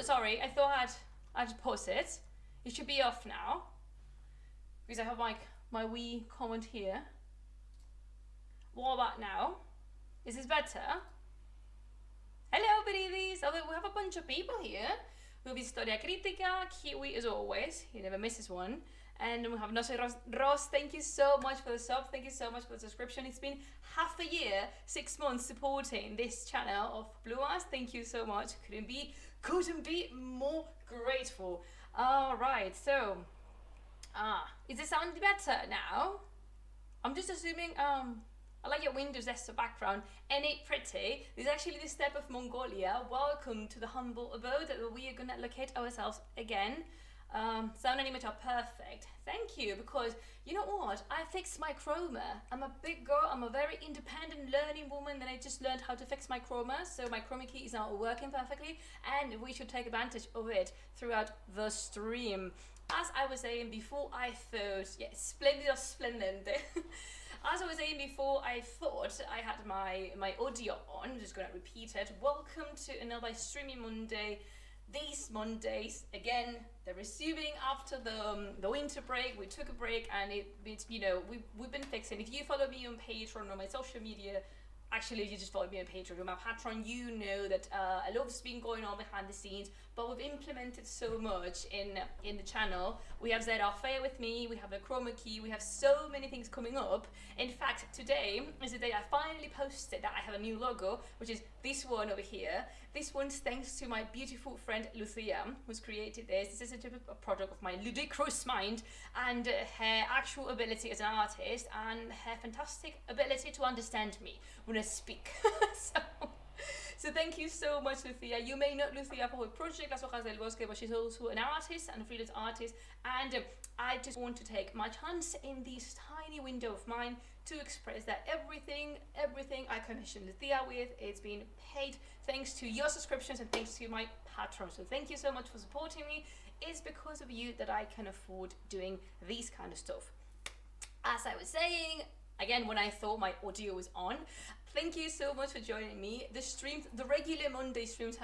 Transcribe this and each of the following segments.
Oh, sorry. I thought I'd pause it. It should be off now because I have my wee comment here. What about now? Is this better? Hello, babies. Oh, we have a bunch of people here. We'll be Storia Critica, Kiwi as always. He never misses one. And we have Noche Ross. Thank you so much for the sub. Thank you so much for the subscription. It's been half a year, 6 months supporting this channel of Plumas. Thank you so much. Couldn't be more grateful. All right. So, is it sounding better now? I'm just assuming. I like your windows as a background. Ain't it pretty? This is actually the steppe of Mongolia. Welcome to the humble abode where we are gonna locate ourselves again. Sound and image are perfect. Thank you, because you know what? I fixed my chroma. I'm a big girl. I'm a very independent learning woman, and I just learned how to fix my chroma. So my chroma key is now working perfectly, and we should take advantage of it throughout the stream. As I was saying before, I thought, yeah, splendid or splendente. As I was saying before, I thought I had my audio on. I'm just going to repeat it. Welcome to another streaming Monday. These Mondays, again, they're resuming after the winter break. We took a break, and we've been fixing. If you follow me on Patreon or my social media, actually, if you just follow me on Patreon or my Patreon, you know that a lot's been going on behind the scenes, but we've implemented so much in the channel. We have ZRFA with me, we have the chroma key, we have so many things coming up. In fact, today is the day I finally posted that I have a new logo, which is this one over here. This one's thanks to my beautiful friend Lucía, who's created this. This is a product of my ludicrous mind and her actual ability as an artist and her fantastic ability to understand me when I speak. So thank you so much, Lucía. You may know Lucía for her project Las Hojas del Bosque, but she's also an artist and a freelance artist. And I just want to take my chance in this tiny window of mine to express that everything I commissioned Lucía with, it's been paid thanks to your subscriptions and thanks to my patrons. So thank you so much for supporting me. It's because of you that I can afford doing this kind of stuff. As I was saying, again, when I thought my audio was on, thank you so much for joining me. The streams, the regular Monday streams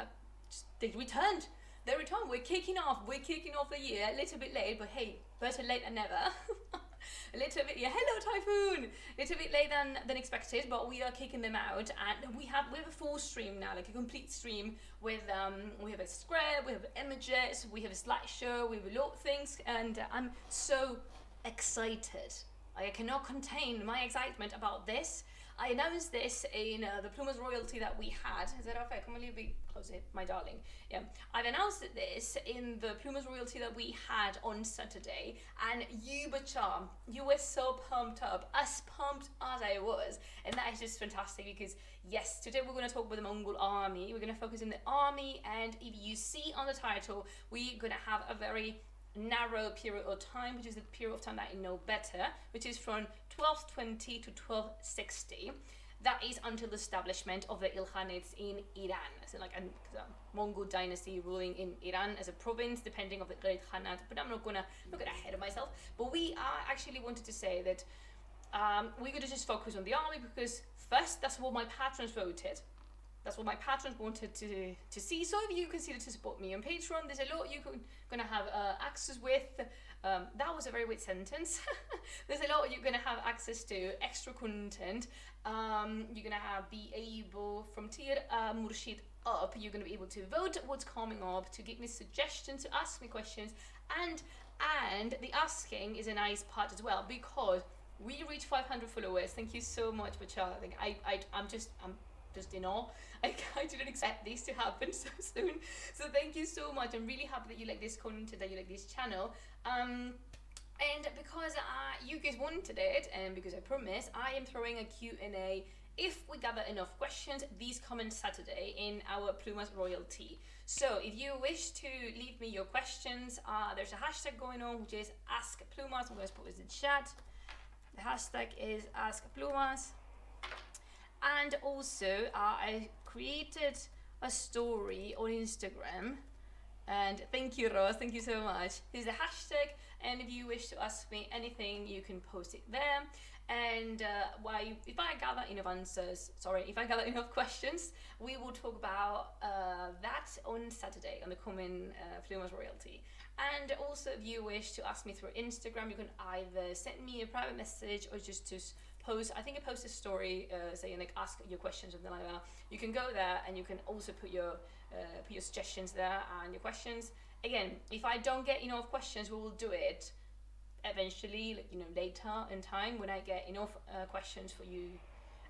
they returned. They returned. We're kicking off the year, a little bit late, but hey, better late than never. A little bit, yeah, hello Typhoon! A little bit later than expected, but we are kicking them out, and we have a full stream now, like a complete stream with we have a script, we have images, we have a slideshow, we have a lot of things, and I'm so excited. I cannot contain my excitement about this. I announced this in the Plumas royalty that we had. Is that okay? Come on, leave me close it, my darling. Yeah, I've announced this in the Plumas royalty that we had on Saturday, and you, Bachar, you were so pumped up, as pumped as I was, and that is just fantastic because yes, today we're going to talk about the Mongol Army. We're going to focus on the army, and if you see on the title, we're going to have a very narrow period of time, which is the period of time that I know better, which is from 1220 to 1260. That is until the establishment of the Ilkhanates in Iran, so like a Mongol dynasty ruling in Iran as a province, depending on the Great Khanate. But I'm not gonna get ahead of myself. But we are actually wanted to say that we're gonna just focus on the army because first, that's what my patrons voted. That's what my patrons wanted to see. So if you consider to support me on Patreon, there's a lot you're going to have access with. That was a very weird sentence. There's a lot you're going to have access to, extra content. You're going to be able, from tier Murshid up, you're going to be able to vote what's coming up, to give me suggestions, to ask me questions. And the asking is a nice part as well, because we reached 500 followers. Thank you so much, Bachar. I'm just in awe. I didn't expect this to happen so soon. So thank you so much. I'm really happy that you like this content, that you like this channel. And because you guys wanted it, and because I promised, I am throwing a Q&A if we gather enough questions this coming Saturday in our Plumas royalty. So if you wish to leave me your questions, there's a hashtag going on, which is Ask Plumas. I'm going to put this in chat. The hashtag is Ask Plumas. And also, I created a story on Instagram, and thank you, Ross, thank you so much. There's a hashtag, and if you wish to ask me anything, you can post it there. And if I gather enough answers, if I gather enough questions, we will talk about that on Saturday on the coming Flumas Royalty. And also, if you wish to ask me through Instagram, you can either send me a private message or just post. I think I post a story saying like ask your questions, something like that. You can go there and you can also put your suggestions there and your questions. Again, if I don't get enough questions, we will do it eventually, like, later in time when I get enough questions for you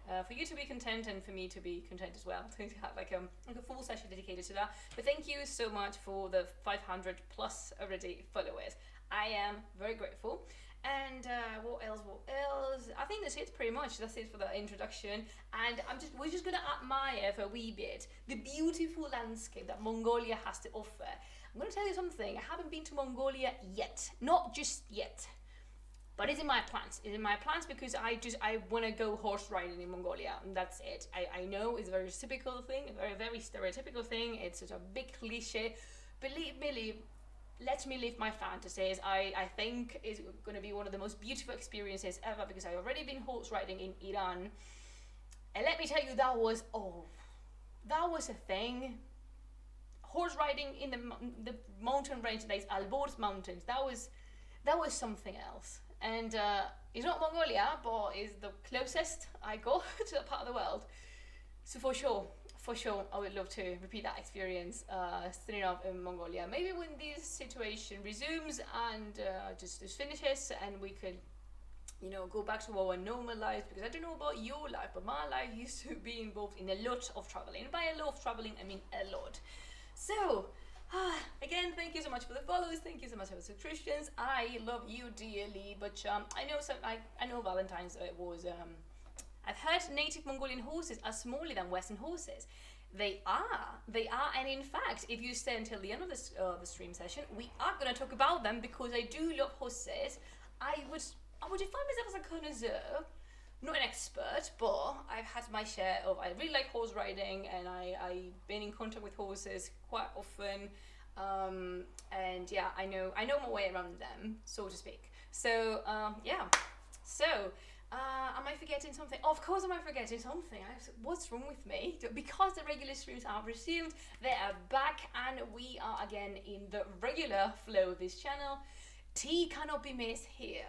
to be content and for me to be content as well, to have like a full session dedicated to that. But thank you so much for the 500 plus already followers. I am very grateful. And what else? I think that's it pretty much. That's it for the introduction. And we're just gonna admire for a wee bit the beautiful landscape that Mongolia has to offer. I'm gonna tell you something. I haven't been to Mongolia yet, not just yet, but it's in my plans. It's in my plans because I want to go horse riding in Mongolia, and that's it. I know it's a very typical thing, a very very stereotypical thing. It's such a big cliche. Believe me, let me live my fantasies. I think it's going to be one of the most beautiful experiences ever because I've already been horse riding in Iran, and let me tell you, that was a thing. Horse riding in the mountain range, that is Alborz Mountains, that was something else. And it's not Mongolia, but it's the closest I go to that part of the world. So for sure, I would love to repeat that experience, standing up in Mongolia. Maybe when this situation resumes and just finishes, and we could, go back to our normal lives. Because I don't know about your life, but my life used to be involved in a lot of traveling. By a lot of traveling, I mean a lot. So, again, thank you so much for the follows. Thank you so much for the subscriptions. I love you dearly. But I know Valentine's was. I've heard native Mongolian horses are smaller than Western horses. They are, and in fact, if you stay until the end of the stream session, we are going to talk about them because I do love horses. I would define myself as a connoisseur, not an expert, but I've had my share of. I really like horse riding, and I've been in contact with horses quite often, and yeah, I know my way around them, so to speak. So am I forgetting something? Of course, am I forgetting something? What's wrong with me? Because the regular streams are resumed, they are back, and we are again in the regular flow of this channel. Tea cannot be missed here.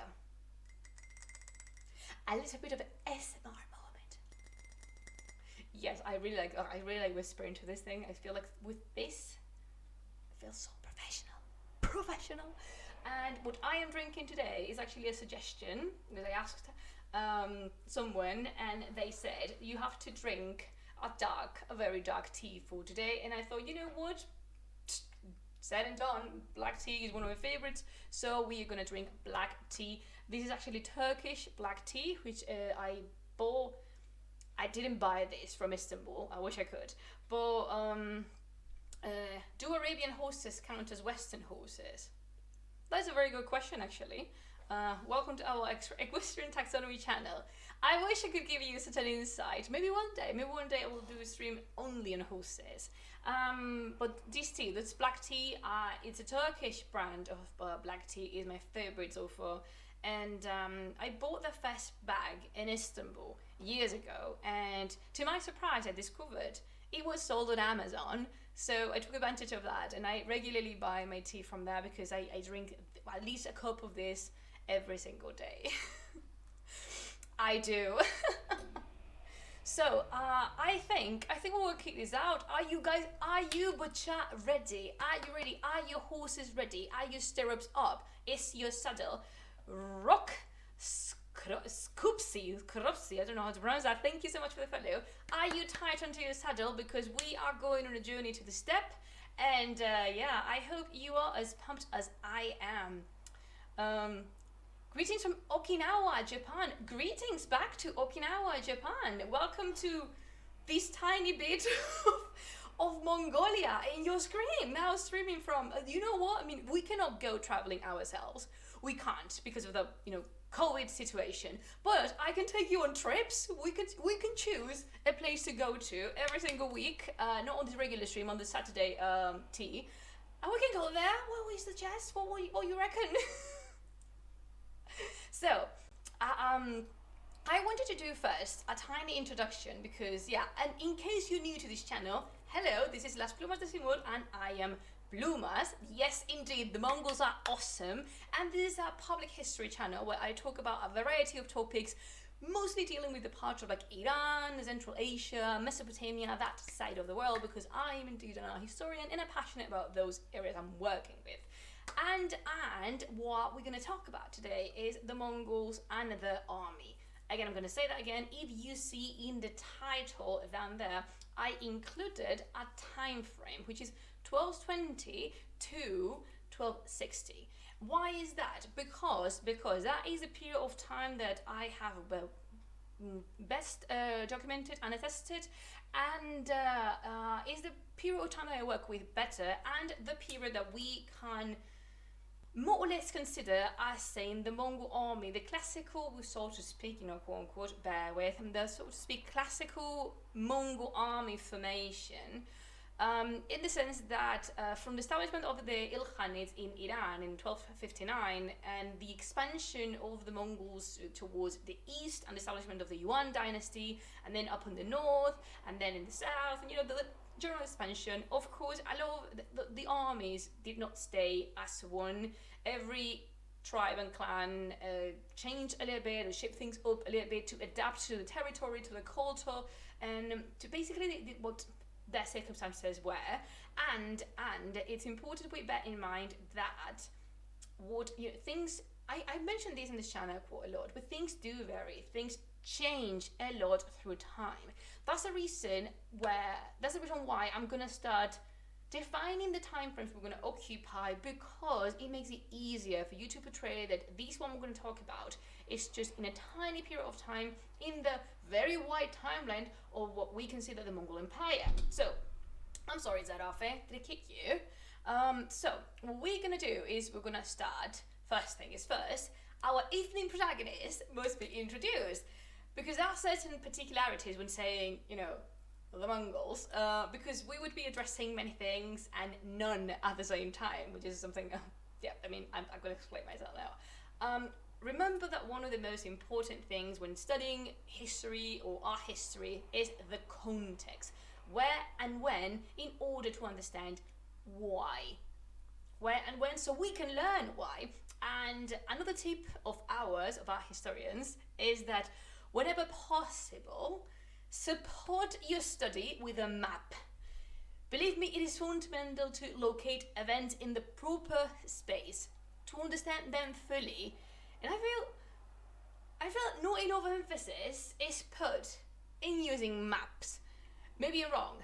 A little bit of an ASMR moment. Yes, I really like whispering to this thing. I feel like with this, it feels so professional. And what I am drinking today is actually a suggestion that I asked someone, and they said you have to drink a very dark tea for today. And I thought, you know what? Said and done. Black tea is one of my favorites, so we are gonna drink black tea. This is actually Turkish black tea, which I bought. I didn't buy this from Istanbul. I wish I could. But do Arabian horses count as Western horses? That's a very good question, actually. Welcome to our Equestrian Taxonomy channel. I wish I could give you such an insight. Maybe one day I will do a stream only on horses. But this tea, this black tea, it's a Turkish brand of black tea, is my favorite so far. And I bought the first bag in Istanbul years ago, and to my surprise, I discovered it was sold on Amazon. So I took advantage of that, and I regularly buy my tea from there because I drink at least a cup of this every single day. I do. So I think we'll kick this out. Are you butcher ready? Are you ready? Are your horses ready? Are your stirrups up? Is your saddle rock? Scoopsy, I don't know how to pronounce that. Thank you so much for the follow. Are you tight onto your saddle? Because we are going on a journey to the steppe. And I hope you are as pumped as I am. Greetings from Okinawa, Japan. Greetings back to Okinawa, Japan. Welcome to this tiny bit of Mongolia in your screen. Now streaming from, you know what? I mean, we cannot go traveling ourselves. We can't because of the, COVID situation. But I can take you on trips. We can choose a place to go to every single week. Not on this regular stream, on the Saturday tea. And we can go there. What we suggest? What you reckon? So, I wanted to do first a tiny introduction because, yeah, and in case you're new to this channel, hello, this is Las Plumas de Simul and I am Plumas. Yes, indeed, the Mongols are awesome, and this is a public history channel where I talk about a variety of topics, mostly dealing with the parts of like Iran, Central Asia, Mesopotamia, that side of the world, because I am indeed an art historian and I'm passionate about those areas I'm working with. And what we're going to talk about today is the Mongols and the army. Again, I'm going to say that again. If you see in the title down there, I included a time frame, which is 1220 to 1260. Why is that? Because that is a period of time that I have best documented and attested, and is the period of time that I work with better, and the period that we can more or less consider as saying the Mongol army, the classical, so to speak, quote unquote, bear with, the so to speak classical Mongol army formation, in the sense that from the establishment of the Ilkhanids in Iran in 1259 and the expansion of the Mongols towards the east and the establishment of the Yuan dynasty, and then up in the north and then in the south, and the general expansion, of course, a lot of the armies did not stay as one. Every tribe and clan changed a little bit, and shaped things up a little bit to adapt to the territory, to the culture, and to basically what their circumstances were. And it's important to bear in mind that things, I mentioned this in this channel quite a lot, but things do vary. Things change a lot through time. That's the reason why I'm gonna start defining the time frames we're going to occupy, because it makes it easier for you to portray that this one we're going to talk about is just in a tiny period of time in the very wide timeline of what we consider the Mongol Empire. So, I'm sorry, Zarafe, did I kick you? So, what we're going to do is we're going to start, first thing is first, our evening protagonist must be introduced, because there are certain particularities when saying, the Mongols, because we would be addressing many things and none at the same time, which is something, I'm going to explain myself now. Remember that one of the most important things when studying history or art history is the context. Where and when, in order to understand why. Where and when, so we can learn why. And another tip of ours, of our historians, is that whenever possible, support your study with a map. Believe me, it is fundamental to locate events in the proper space, to understand them fully. And I feel not enough emphasis is put in using maps. Maybe you're wrong,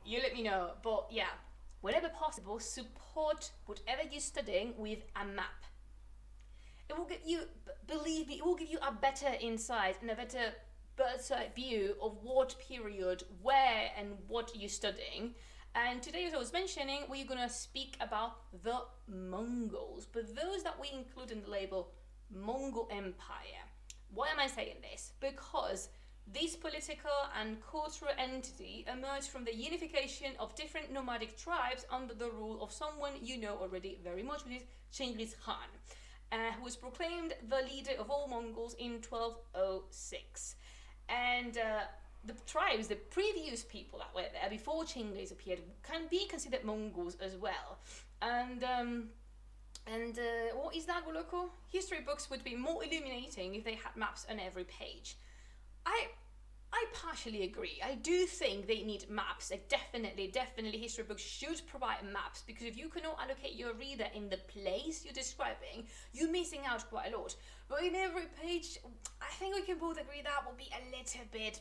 you let me know, but yeah, whenever possible, support whatever you're studying with a map. It will give you, believe me, it will give you a better insight and a better bird's eye view of what period, where, and what you're studying. And today, as I was mentioning, we're going to speak about the Mongols, but those that we include in the label Mongol Empire. Why am I saying this? Because this political and cultural entity emerged from the unification of different nomadic tribes under the rule of someone you know already very much, which is Genghis Khan, who was proclaimed the leader of all Mongols in 1206. And the tribes, the previous people that were there before Chinggis appeared, can be considered Mongols as well. And what is that, Goloko? History books would be more illuminating if they had maps on every page. I partially agree. I do think they need maps. Like definitely history books should provide maps, because if you cannot allocate your reader in the place you're describing, you're missing out quite a lot. But in every page, I think we can both agree that will be a little bit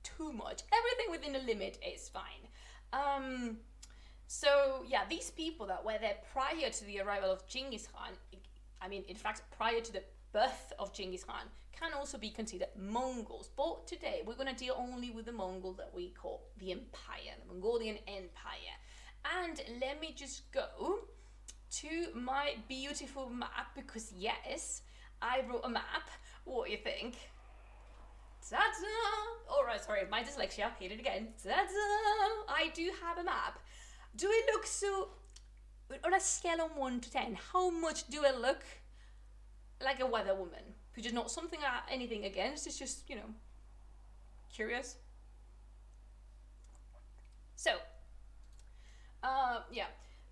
too much. Everything within a limit is fine. So yeah, these people that were there prior to the arrival of Genghis Khan, in fact, prior to the birth of Genghis Khan, can also be considered Mongols. But today we're going to deal only with the Mongol that we call the Empire, the Mongolian Empire. And let me just go to my beautiful map, because yes, I wrote a map. What do you think? Ta-da! Alright, sorry, my dyslexia, hit it again. Ta-da! I do have a map. Do I look so, on a scale of 1 to 10, how much do I look like a weather woman? which is not something anything against, it's just, curious. So,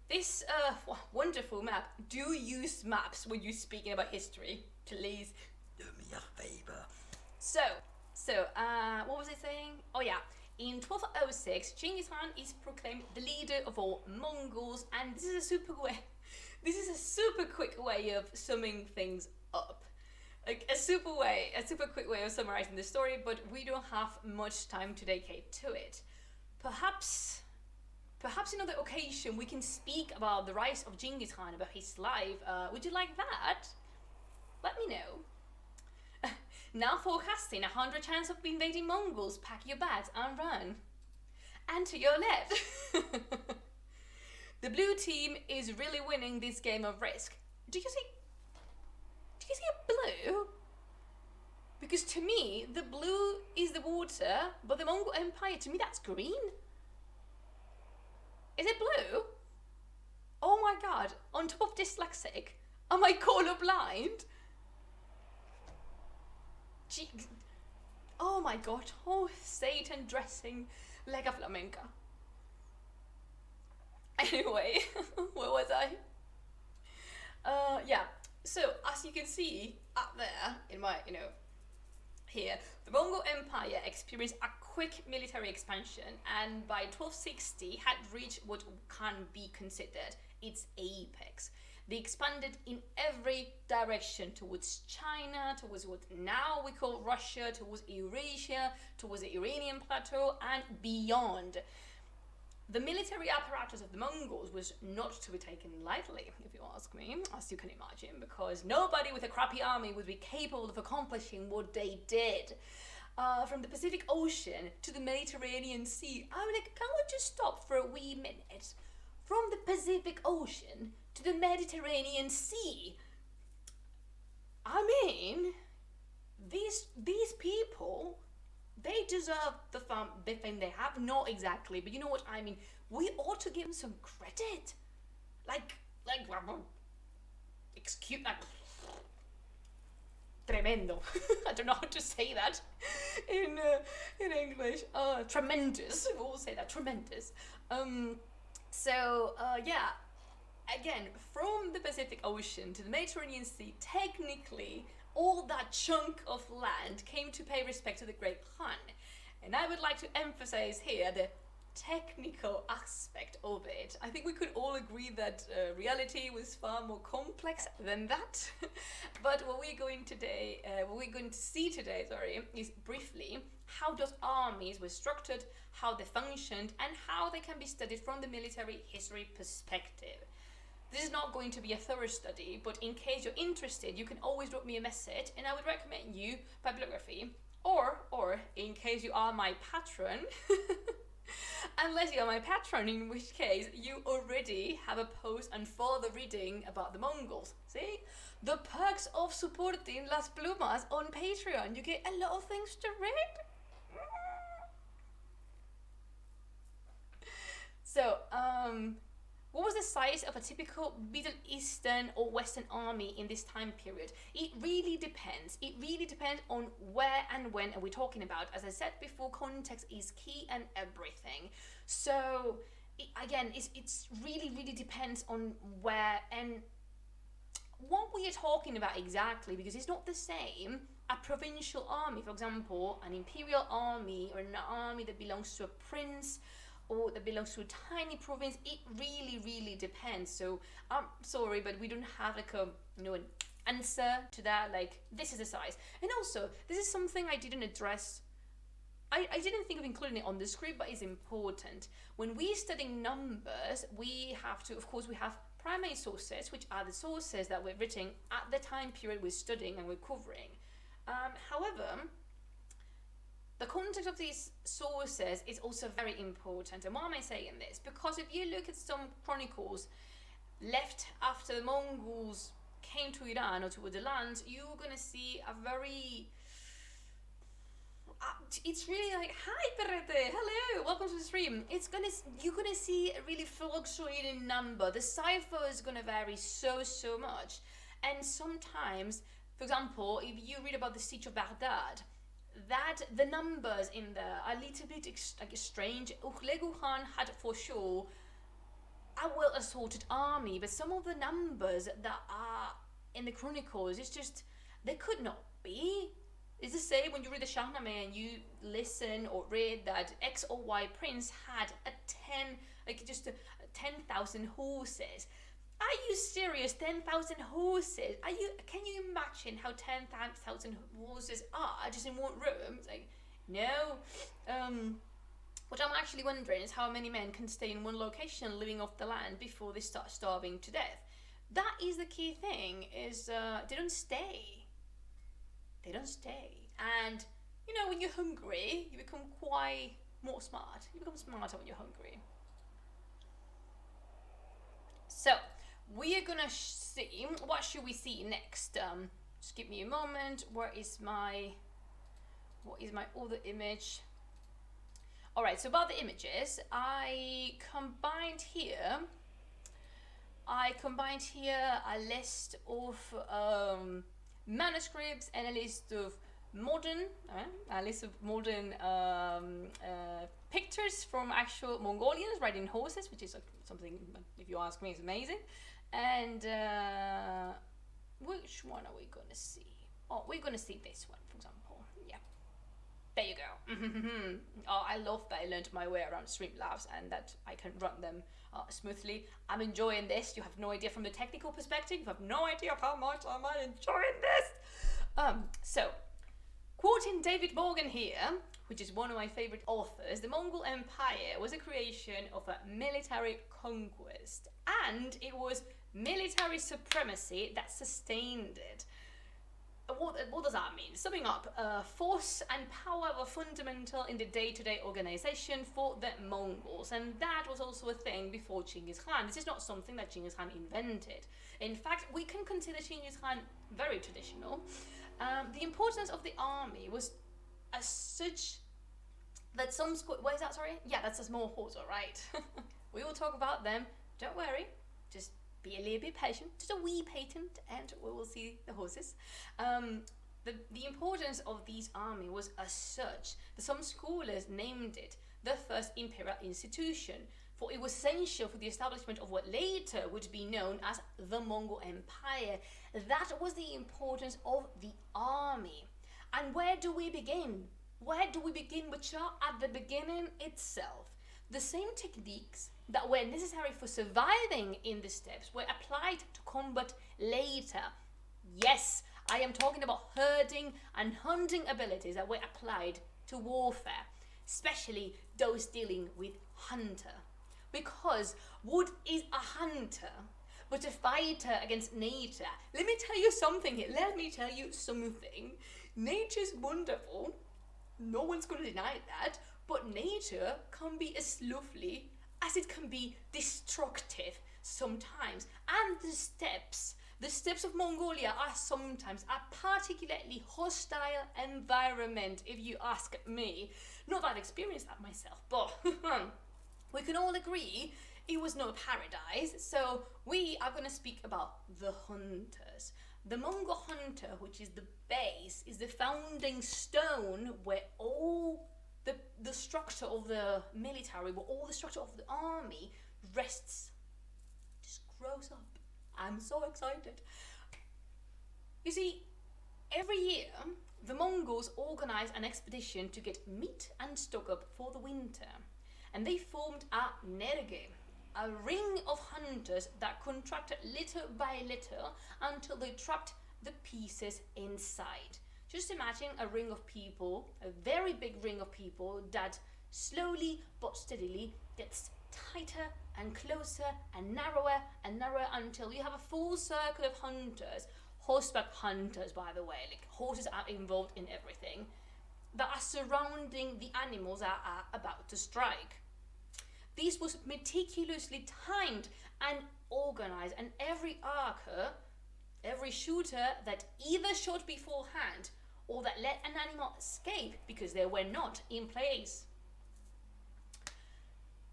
this wonderful map. Do use maps when you're speaking about history, please. Do me a favor. So, what was I saying? Oh yeah, in 1206, Genghis Khan is proclaimed the leader of all Mongols, and this is a super quick way of summing things up. Like a super quick way of summarizing the story, but we don't have much time to dedicate to it. Perhaps another occasion we can speak about the rise of Genghis Khan, about his life. Would you like that? Let me know. Now forecasting 100 chance of invading Mongols. Pack your bags and run. And to your left. The blue team is really winning this game of Risk. Do you see a blue? Because to me, the blue is the water, but the Mongol Empire, to me, that's green. Is it blue? Oh my god, on top of dyslexic, am I colorblind? Gee, oh my god, Satan dressing like a flamenca. Anyway, where was I? So as you can see up there in my, here, the Mongol Empire experienced a quick military expansion, and by 1260 had reached what can be considered its apex. They expanded in every direction, towards China, towards what now we call Russia, towards Eurasia, towards the Iranian plateau, and beyond. The military apparatus of the Mongols was not to be taken lightly, if you ask me, as you can imagine, because nobody with a crappy army would be capable of accomplishing what they did. From the Pacific Ocean to the Mediterranean Sea. I'm like, can we just stop for a wee minute? From the Pacific Ocean to the Mediterranean Sea. I mean, these people, they deserve the fame they have. Not exactly, but you know what I mean. We ought to give them some credit. Excuse me. Tremendo. I don't know how to say that in English. Tremendous. We'll say that. Tremendous. Again, from the Pacific Ocean to the Mediterranean Sea, technically, all that chunk of land came to pay respect to the Great Khan. And I would like to emphasize here the technical aspect of it. I think we could all agree that reality was far more complex than that. But what we're going to see today, is briefly how those armies were structured, how they functioned, and how they can be studied from the military history perspective. This is not going to be a thorough study, but in case you're interested, you can always drop me a message, and I would recommend you bibliography, or in case you are my patron, unless you are my patron, in which case you already have a post and further reading about the Mongols. See? The perks of supporting Las Plumas on Patreon. You get a lot of things to read. So, what was the size of a typical Middle Eastern or Western army in this time period? It really depends. It really depends on where and when are we talking about. As I said before, context is key and everything. So, it really depends on where and what we are talking about exactly, because it's not the same. A provincial army, for example, an imperial army, or an army that belongs to a prince, or that belongs to a tiny province, it really depends. So I'm sorry, but we don't have an answer to that, this is the size. And also, this is something I didn't address. I didn't think of including it on the script, but it's important. When we're studying numbers, we have primary sources, which are the sources that were written at the time period we're studying and we're covering. However, the context of these sources is also very important. And why am I saying this? Because if you look at some chronicles left after the Mongols came to Iran or to the lands, you're going to see a very... it's really like, hi Perrete, hello, welcome to the stream. You're going to see a really fluctuating number. The cipher is going to vary so much. And sometimes For example, if you read about the siege of Baghdad, that the numbers in there are a little bit strange. Ughleghu Khan had for sure a well assorted army, but some of the numbers that are in the chronicles, it's just, they could not be. It's the same when you read the Shahnameh and you listen or read that X or Y prince had 10,000 horses. Are you serious? 10,000 horses? Can you imagine how 10,000 horses are just in one room? It's like, no. What I'm actually wondering is how many men can stay in one location living off the land before they start starving to death. That is the key thing, is they don't stay. They don't stay. And, you know, when you're hungry, you become quite more smart. You become smarter when you're hungry. So, we are gonna see, what should we see next? Just give me a moment. What is my other image? Alright, so about the images, I combined here a list of manuscripts and a list of modern pictures from actual Mongolians riding horses, which is something, if you ask me, is amazing. And which one are we gonna see? Oh, we're gonna see this one, for example. Yeah, there you go. Oh, I love that I learned my way around Streamlabs and that I can run them smoothly. I'm enjoying this. You have no idea from the technical perspective. You have no idea of how much I'm enjoying this. So, quoting David Morgan here, which is one of my favorite authors, the Mongol Empire was a creation of a military conquest, and it was military supremacy that sustained it. What does that mean? Summing up, force and power were fundamental in the day-to-day organization for the Mongols, and that was also a thing before Genghis Khan. This is not something that Genghis Khan invented. In fact, we can consider Genghis Khan very traditional. The importance of the army was as such that some where is that, sorry? Yeah, that's a small horse, alright. We will talk about them. Don't worry. Just be a little bit patient. Just a wee patient, and we will see the horses. The importance of these army was as such that some scholars named it the first imperial institution, for it was essential for the establishment of what later would be known as the Mongol Empire. That was the importance of the army. And where do we begin? Where do we begin, Witcher? At the beginning itself. The same techniques that were necessary for surviving in the steppes were applied to combat later. Yes, I am talking about herding and hunting abilities that were applied to warfare, especially those dealing with hunter. Because what is a hunter but a fighter against nature? Let me tell you something here. Nature's wonderful. No one's going to deny that. But nature can be as lovely as it can be destructive sometimes. And the steppes of Mongolia are sometimes a particularly hostile environment, if you ask me. Not that I've experienced that myself, but we can all agree it was no paradise. So we are going to speak about the hunters. The Mongol hunter, which is the base, is the founding stone where all the structure of the military, where all the structure of the army rests. Just grows up. I'm so excited. You see, every year, the Mongols organize an expedition to get meat and stock up for the winter. And they formed a nerge, a ring of hunters that contracted little by little until they trapped the pieces inside. Just imagine a ring of people, a very big ring of people that slowly but steadily gets tighter and closer and narrower until you have a full circle of hunters, horseback hunters, by the way, like horses are involved in everything, that are surrounding the animals that are about to strike. This was meticulously timed and organized, and every archer, every shooter that either shot beforehand or that let an animal escape because they were not in place,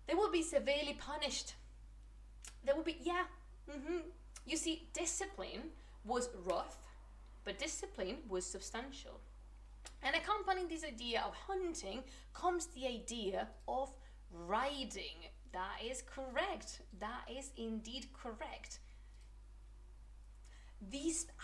they will be severely punished. They will be, You see, discipline was rough, but discipline was substantial. And accompanying this idea of hunting comes the idea of riding. That is correct. That is indeed correct.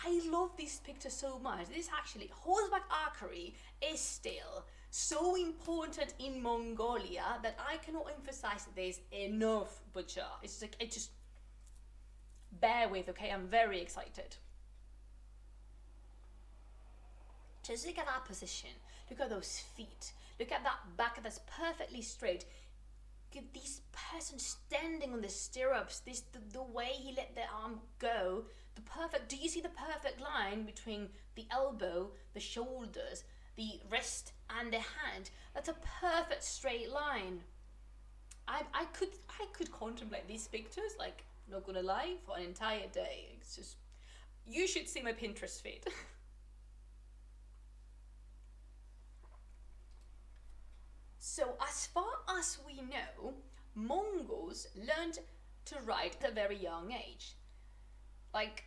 I love this picture so much. This actually, horseback archery is still so important in Mongolia that I cannot emphasize this enough, Butcher. It's like, it just, bear with, okay? I'm very excited. Just look at that position. Look at those feet. Look at that back that's perfectly straight. Look at this person standing on the stirrups. The way he let the arm go. Do you see the perfect line between the elbow, the shoulders, the wrist and the hand? That's a perfect straight line. I could contemplate these pictures, like, not gonna lie, for an entire day. It's just, you should see my Pinterest feed. So as far as we know, Mongols learned to ride at a very young age. Like,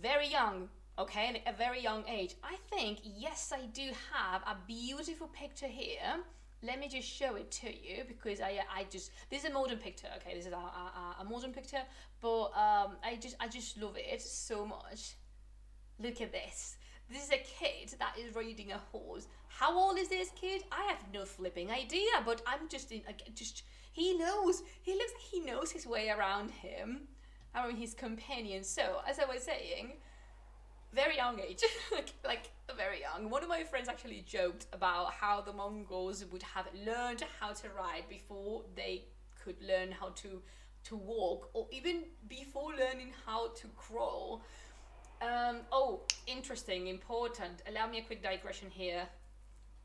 very young, okay, a very young age. I think, yes, I do have a beautiful picture here. Let me just show it to you, because this is a modern picture, okay, this is a modern picture, but I just love it so much. Look at this. This is a kid that is riding a horse. How old is this kid? I have no flipping idea, but I'm he knows. He looks like he knows his way around his companion. So, as I was saying, very young age, like very young. One of my friends actually joked about how the Mongols would have learned how to ride before they could learn how to walk, or even before learning how to crawl. Interesting, important. Allow me a quick digression here.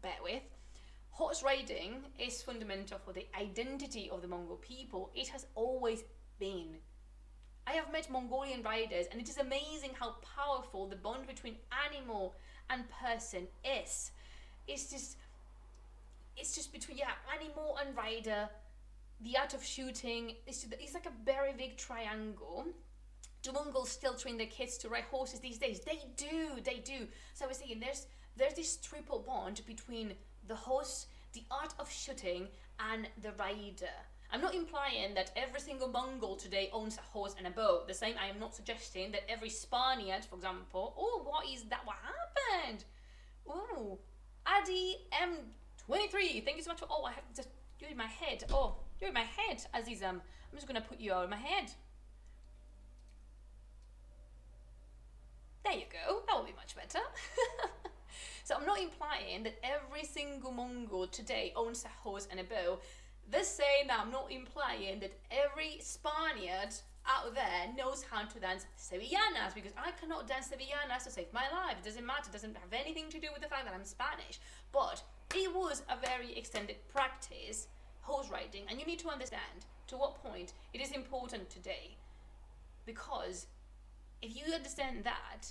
Bear with. Horse riding is fundamental for the identity of the Mongol people. It has always been. I have met Mongolian riders, and it is amazing how powerful the bond between animal and person is. It's just between animal and rider. The art of shooting it's like a very big triangle. Do Mongols still train their kids to ride horses these days? They do. So I was thinking, there's this triple bond between the horse, the art of shooting, and the rider. I'm not implying that every single Mongol today owns a horse and a bow. The same, I am not suggesting that every Spaniard, for example, what is that? What happened? Oh, Adi M23, thank you so much for, I have just, you're in my head. Oh, you're in my head, Azizam. I'm just gonna put you out of my head. There you go, that will be much better. So I'm not implying that every single Mongol today owns a horse and a bow. The same, I'm not implying that every Spaniard out there knows how to dance sevillanas, because I cannot dance sevillanas to save my life. It doesn't matter, it doesn't have anything to do with the fact that I'm Spanish. But it was a very extended practice, horse riding, and you need to understand to what point it is important today. Because if you understand that,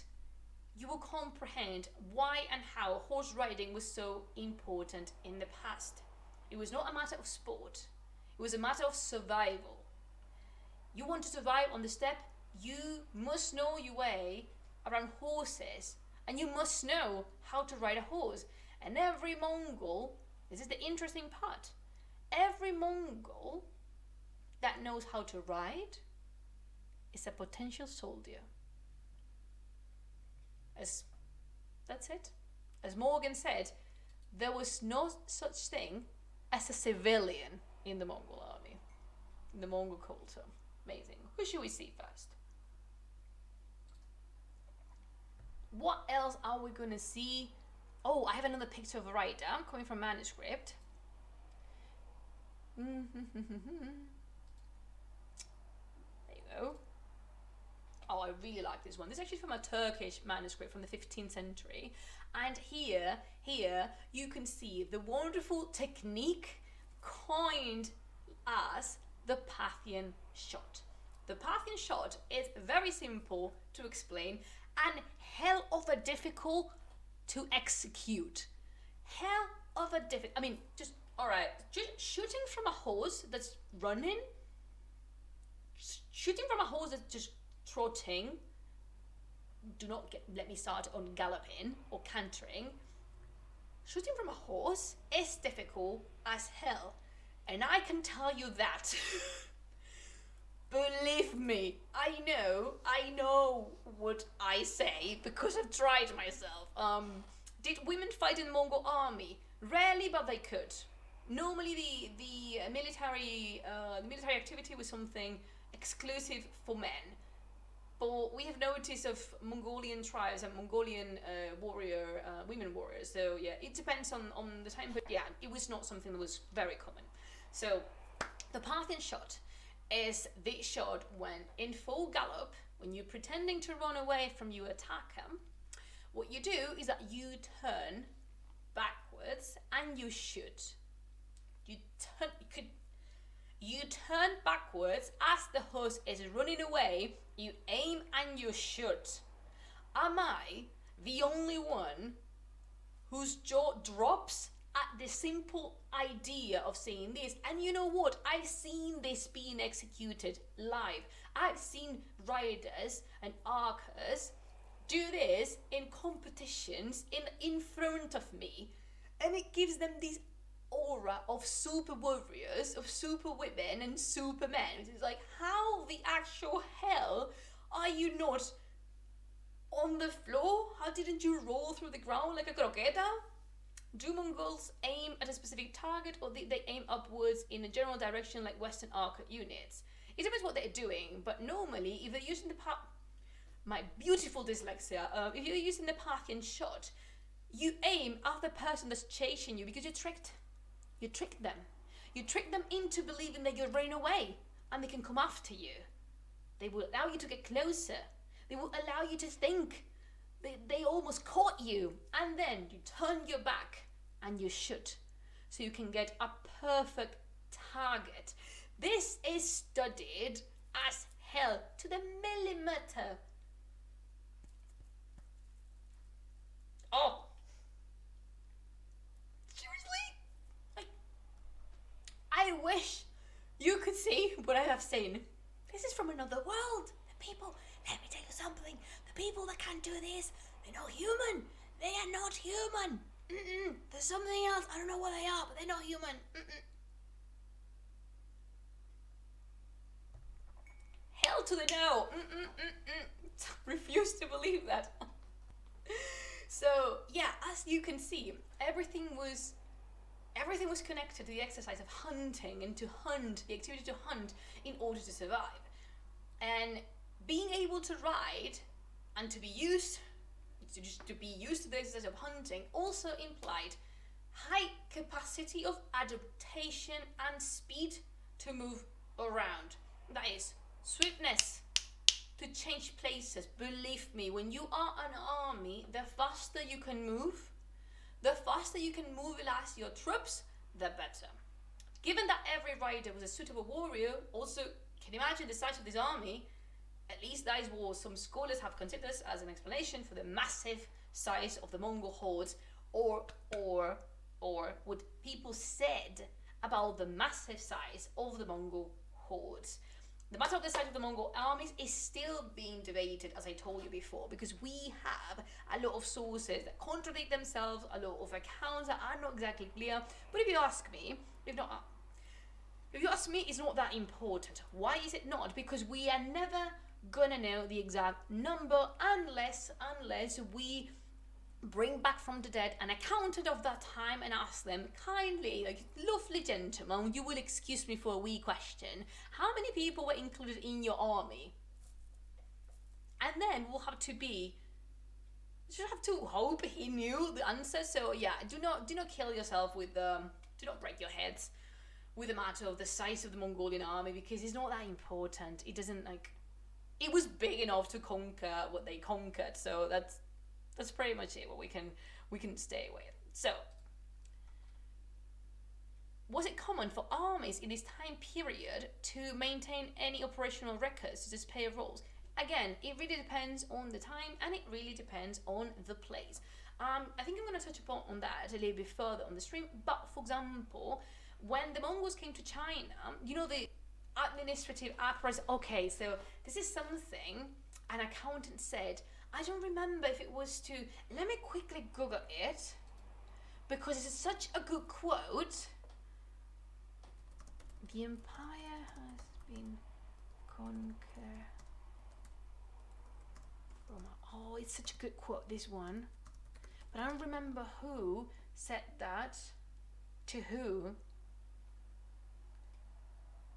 you will comprehend why and how horse riding was so important in the past. It was not a matter of sport. It was a matter of survival. You want to survive on the steppe, you must know your way around horses, and you must know how to ride a horse. And every Mongol, this is the interesting part, every Mongol that knows how to ride is a potential soldier. That's it. As Morgan said, there was no such thing as a civilian in the Mongol army, in the Mongol culture. Amazing. Who should we see first? What else are we gonna see? Oh, I have another picture of a rider coming from manuscript. There you go. Oh, I really like this one. This is actually from a Turkish manuscript from the 15th century. And here you can see the wonderful technique coined as the Parthian shot. The Parthian shot is very simple to explain and hell of a difficult to execute. Hell of a difficult, just shooting from a horse that's running, shooting from a horse that's just trotting, let me start on galloping or cantering. Shooting from a horse is difficult as hell. And I can tell you that. Believe me, I know what I say because I've tried myself. Did women fight in the Mongol Army? Rarely, but they could. Normally the military activity was something exclusive for men. But we have noticed of Mongolian tribes and Mongolian women warriors. So yeah, it depends on the time. But yeah, it was not something that was very common. So the Parthian shot is the shot when in full gallop, when you're pretending to run away from your attacker, what you do is that you turn backwards and you shoot. You turn backwards as the horse is running away, you aim and you shoot. Am I the only one whose jaw drops at the simple idea of seeing this? And you know what? I've seen this being executed live. I've seen riders and archers do this in competitions in front of me, and it gives them this aura of super warriors, of super women and super men. It's like, how the actual hell are you not on the floor? How didn't you roll through the ground like a croqueta? Do Mongols aim at a specific target, or they aim upwards in a general direction like Western archer units? It depends what they're doing, but normally if they're using my beautiful dyslexia, if you're using the Parthian shot, you aim at the person that's chasing you because you tricked them. You trick them into believing that you're running away and they can come after you. They will allow you to get closer. They will allow you to think they almost caught you, and then you turn your back and you shoot so you can get a perfect target. This is studied as hell to the millimeter. Oh, seriously? I wish you could see what I have seen. This is from another world. The people, let me tell you something. The people that can't do this, they're not human. They are not human. There's something else. I don't know what they are, but they're not human. Hell to the no. Refuse to believe that. So yeah, as you can see, everything was connected to the exercise of hunting and to hunt, the activity to hunt in order to survive. And being able to ride and to be used to the exercise of hunting also implied high capacity of adaptation and speed to move around. That is, swiftness to change places. Believe me, when you are an army, the faster you can move as your troops, the better. Given that every rider was a suitable warrior, also, can you imagine the size of this army? At least that is what some scholars have considered as an explanation for the massive size of the Mongol hordes, or what people said about the massive size of the Mongol hordes. The matter of the size of the Mongol armies is still being debated, as I told you before, because we have a lot of sources that contradict themselves, a lot of accounts that are not exactly clear. But if you ask me, it's not that important. Why is it not? Because we are never gonna know the exact number unless we bring back from the dead an accountant of that time and ask them kindly, like, lovely gentlemen, you will excuse me for a wee question. How many people were included in your army? And then we'll have to hope he knew the answer. So yeah, do not kill yourself with do not break your heads with the matter of the size of the Mongolian army, because it's not that important. It doesn't, like, it was big enough to conquer what they conquered, so that's pretty much it. What we can stay with. So, was it common for armies in this time period to maintain any operational records to display roles? Again, it really depends on the time, and it really depends on the place. I think I'm going to touch upon that a little bit further on the stream. But for example, when the Mongols came to China, you know, the administrative apparatus. Okay, so this is something an accountant said I don't remember if it was to. Let me quickly Google it because it's such a good quote. The empire has been conquered. Oh, it's such a good quote, this one. But I don't remember who said that to who.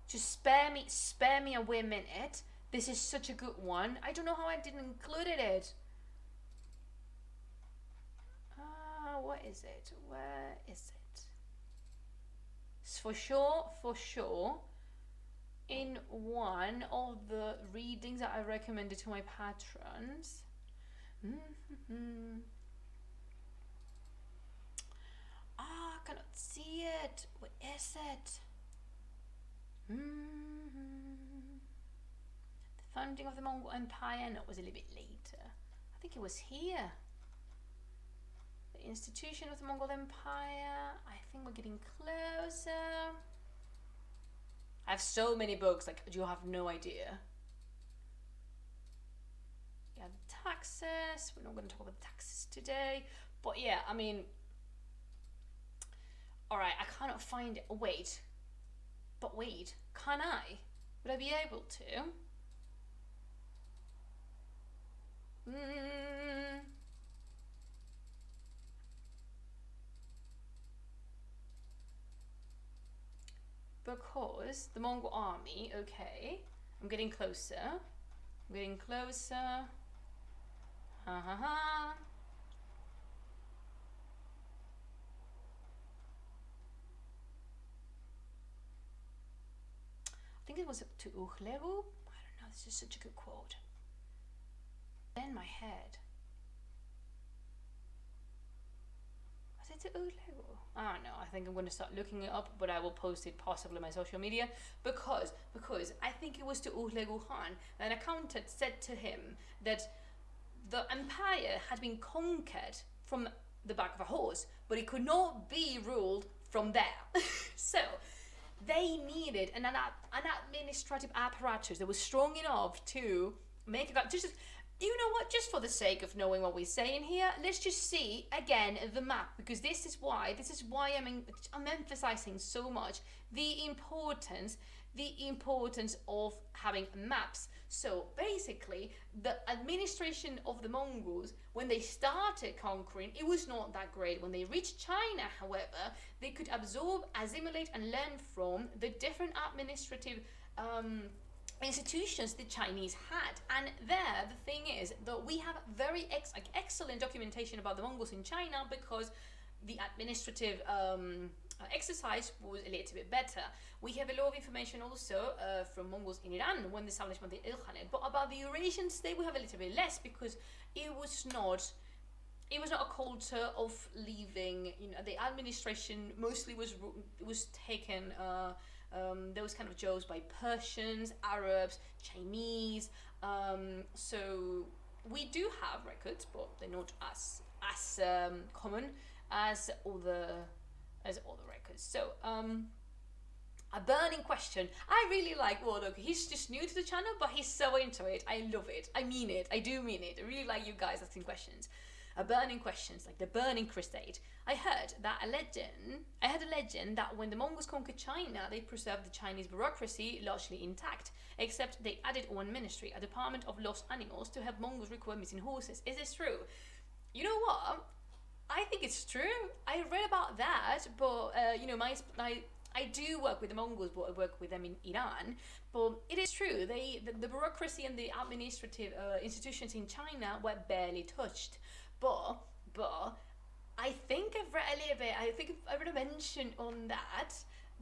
Just spare me a wee minute. This is such a good one. I don't know how I didn't include it. What is it? Where is it? It's for sure, in one of the readings that I recommended to my patrons. I cannot see it. What is it? The founding of the Mongol Empire. No, it was a little bit later. I think it was here. The institution of the Mongol Empire. I think we're getting closer. I have so many books, like you have no idea. Yeah, the taxes. We're not going to talk about the taxes today. But yeah, I mean, alright, I cannot find it. Wait. But wait, can I? Would I be able to? Because the Mongol Army, okay, I'm getting closer. I'm getting closer. Ha ha ha. I think it was to Uhlegu. I don't know, this is such a good quote. In my head. Was it to Uhlegu? I don't know. I think I'm going to start looking it up, but I will post it possibly on my social media because I think it was to Uhlegu Khan. An accountant said to him that the empire had been conquered from the back of a horse, but it could not be ruled from there. So they needed an administrative apparatus that was strong enough to make it. Just, you know what? Just for the sake of knowing what we're saying here, let's just see again the map, because this is why I'm emphasizing so much the importance of having maps. So basically, the administration of the Mongols, when they started conquering, it was not that great. When they reached China, however, they could absorb, assimilate, and learn from the different administrative institutions the Chinese had. And there, the thing is that we have very excellent documentation about the Mongols in China, because the administrative exercise was a little bit better. We have a lot of information also from Mongols in Iran when the establishment of the Ilkhanate, but about the Eurasian state we have a little bit less, because it was not a culture of leaving. You know, the administration mostly was taken. Those kind of jobs by Persians, Arabs, Chinese. So we do have records, but they're not as common as all the records. So a burning question. I really like Warlock. He's just new to the channel, but he's so into it. I love it. I mean it. I do mean it. I really like you guys asking questions. Burning questions, like the Burning Crusade. I heard a legend that when the Mongols conquered China, they preserved the Chinese bureaucracy largely intact, except they added one ministry, a department of lost animals, to help Mongols recover missing horses. Is this true? You know what? I think it's true. I read about that, but I do work with the Mongols, but I work with them in Iran. But it is true. The bureaucracy and the administrative institutions in China were barely touched. But I think I've read a little bit. I think I read a mention on that,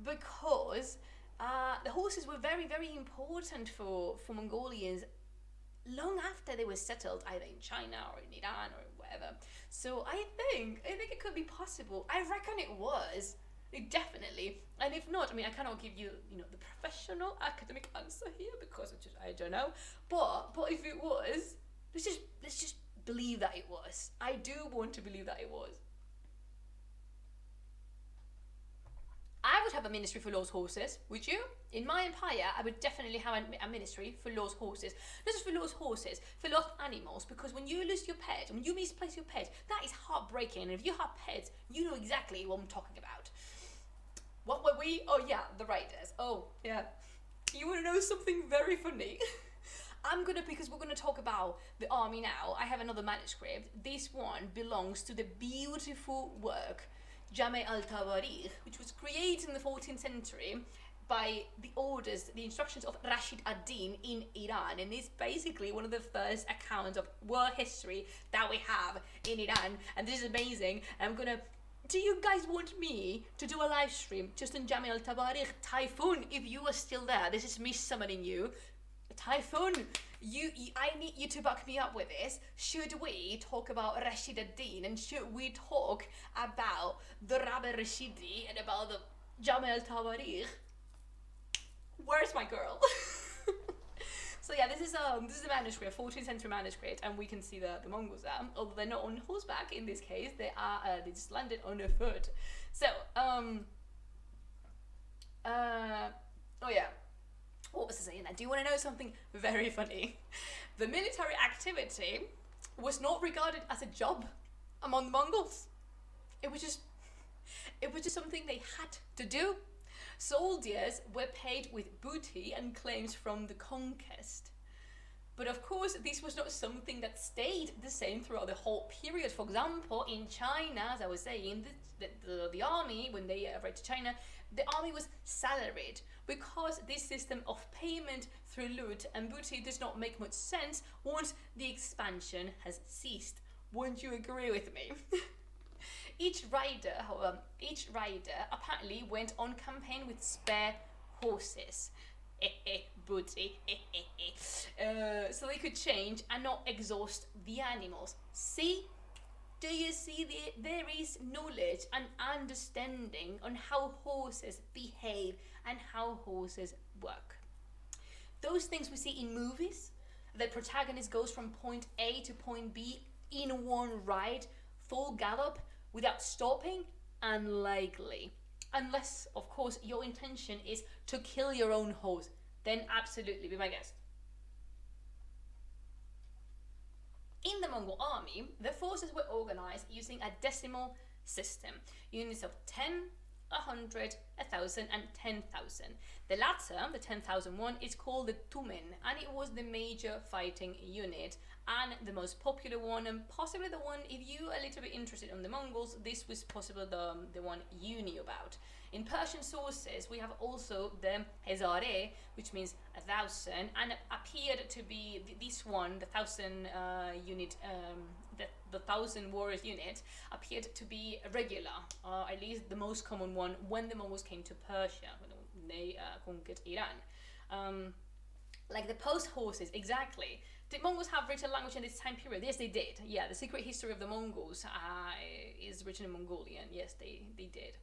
because the horses were very, very important for Mongolians long after they were settled, either in China or in Iran or whatever. So I think it could be possible. I reckon it was. Definitely. And if not, I mean, I cannot give you, the professional academic answer here, because I don't know. But if it was, let's just believe that it was. I do want to believe that it was. I would have a ministry for lost horses, would you? In my empire, I would definitely have a ministry for lost horses. Not just for lost horses, for lost animals, because when you lose your pet, when you misplace your pet, that is heartbreaking. And if you have pets, you know exactly what I'm talking about. What were we? Oh yeah, the riders. Oh yeah. You want to know something very funny? Because we're gonna talk about the army now, I have another manuscript. This one belongs to the beautiful work Jame al-Tawarikh, which was created in the 14th century by the instructions of Rashid ad-Din in Iran, and it's basically one of the first accounts of war history that we have in Iran, and this is amazing. Do you guys want me to do a live stream just on Jame al-Tawarikh? Typhoon, if you are still there, this is me summoning you. Typhoon, I need you to back me up with this. Should we talk about Rashid ad-Din, and should we talk about the Rabbi Rashidi and about the Jame al-Tawarikh? Where's my girl? So yeah, this is a manuscript, 14th century manuscript, and we can see the Mongols there. Although they're not on horseback in this case, they just landed on a foot. So oh yeah. What was I saying? Do you want to know something very funny? The military activity was not regarded as a job among the Mongols. It was just something they had to do. Soldiers were paid with booty and claims from the conquest. But of course, this was not something that stayed the same throughout the whole period. For example, in China, as I was saying, the army, when they arrived to China, the army was salaried, because this system of payment through loot and booty does not make much sense once the expansion has ceased. Won't you agree with me? Each rider apparently went on campaign with spare horses. Booty. So they could change and not exhaust the animals. See? Do you see there is knowledge and understanding on how horses behave and how horses work. Those things we see in movies, the protagonist goes from point A to point B in one ride, full gallop, without stopping, unlikely. Unless, of course, your intention is to kill your own horse, then absolutely be my guest. In the Mongol army, the forces were organized using a decimal system, units of 10, 100, 1,000 and 10,000. The latter, the 10,000 one, is called the Tumen, and it was the major fighting unit and the most popular one, and possibly the one, if you are a little bit interested in the Mongols, this was possibly the one you knew about. In Persian sources, we have also the Hezare, which means 1,000, and it appeared to be this one, the 1,000 unit, the 1,000 warriors unit, appeared to be regular, at least the most common one when the Mongols came to Persia, when they conquered Iran. Like the post horses, exactly. Did Mongols have written language in this time period? Yes, they did. Yeah, the secret history of the Mongols is written in Mongolian. Yes, they did.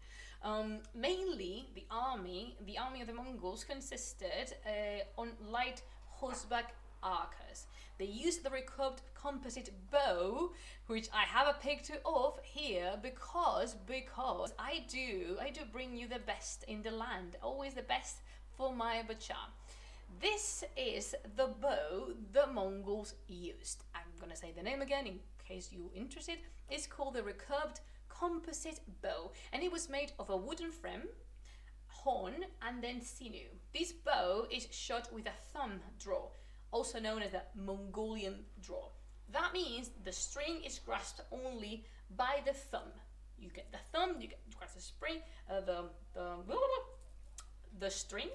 Mainly, the army of the Mongols consisted on light horseback archers. They used the recurved composite bow, which I have a picture of here because I do bring you the best in the land, always the best for my bacha. This is the bow the Mongols used. I'm gonna say the name again in case you're interested. It's called the recurved composite bow, and it was made of a wooden frame, horn, and then sinew. This bow is shot with a thumb draw, also known as the Mongolian draw. That means the string is grasped only by the thumb. You get the thumb, you grasp the spring, the string,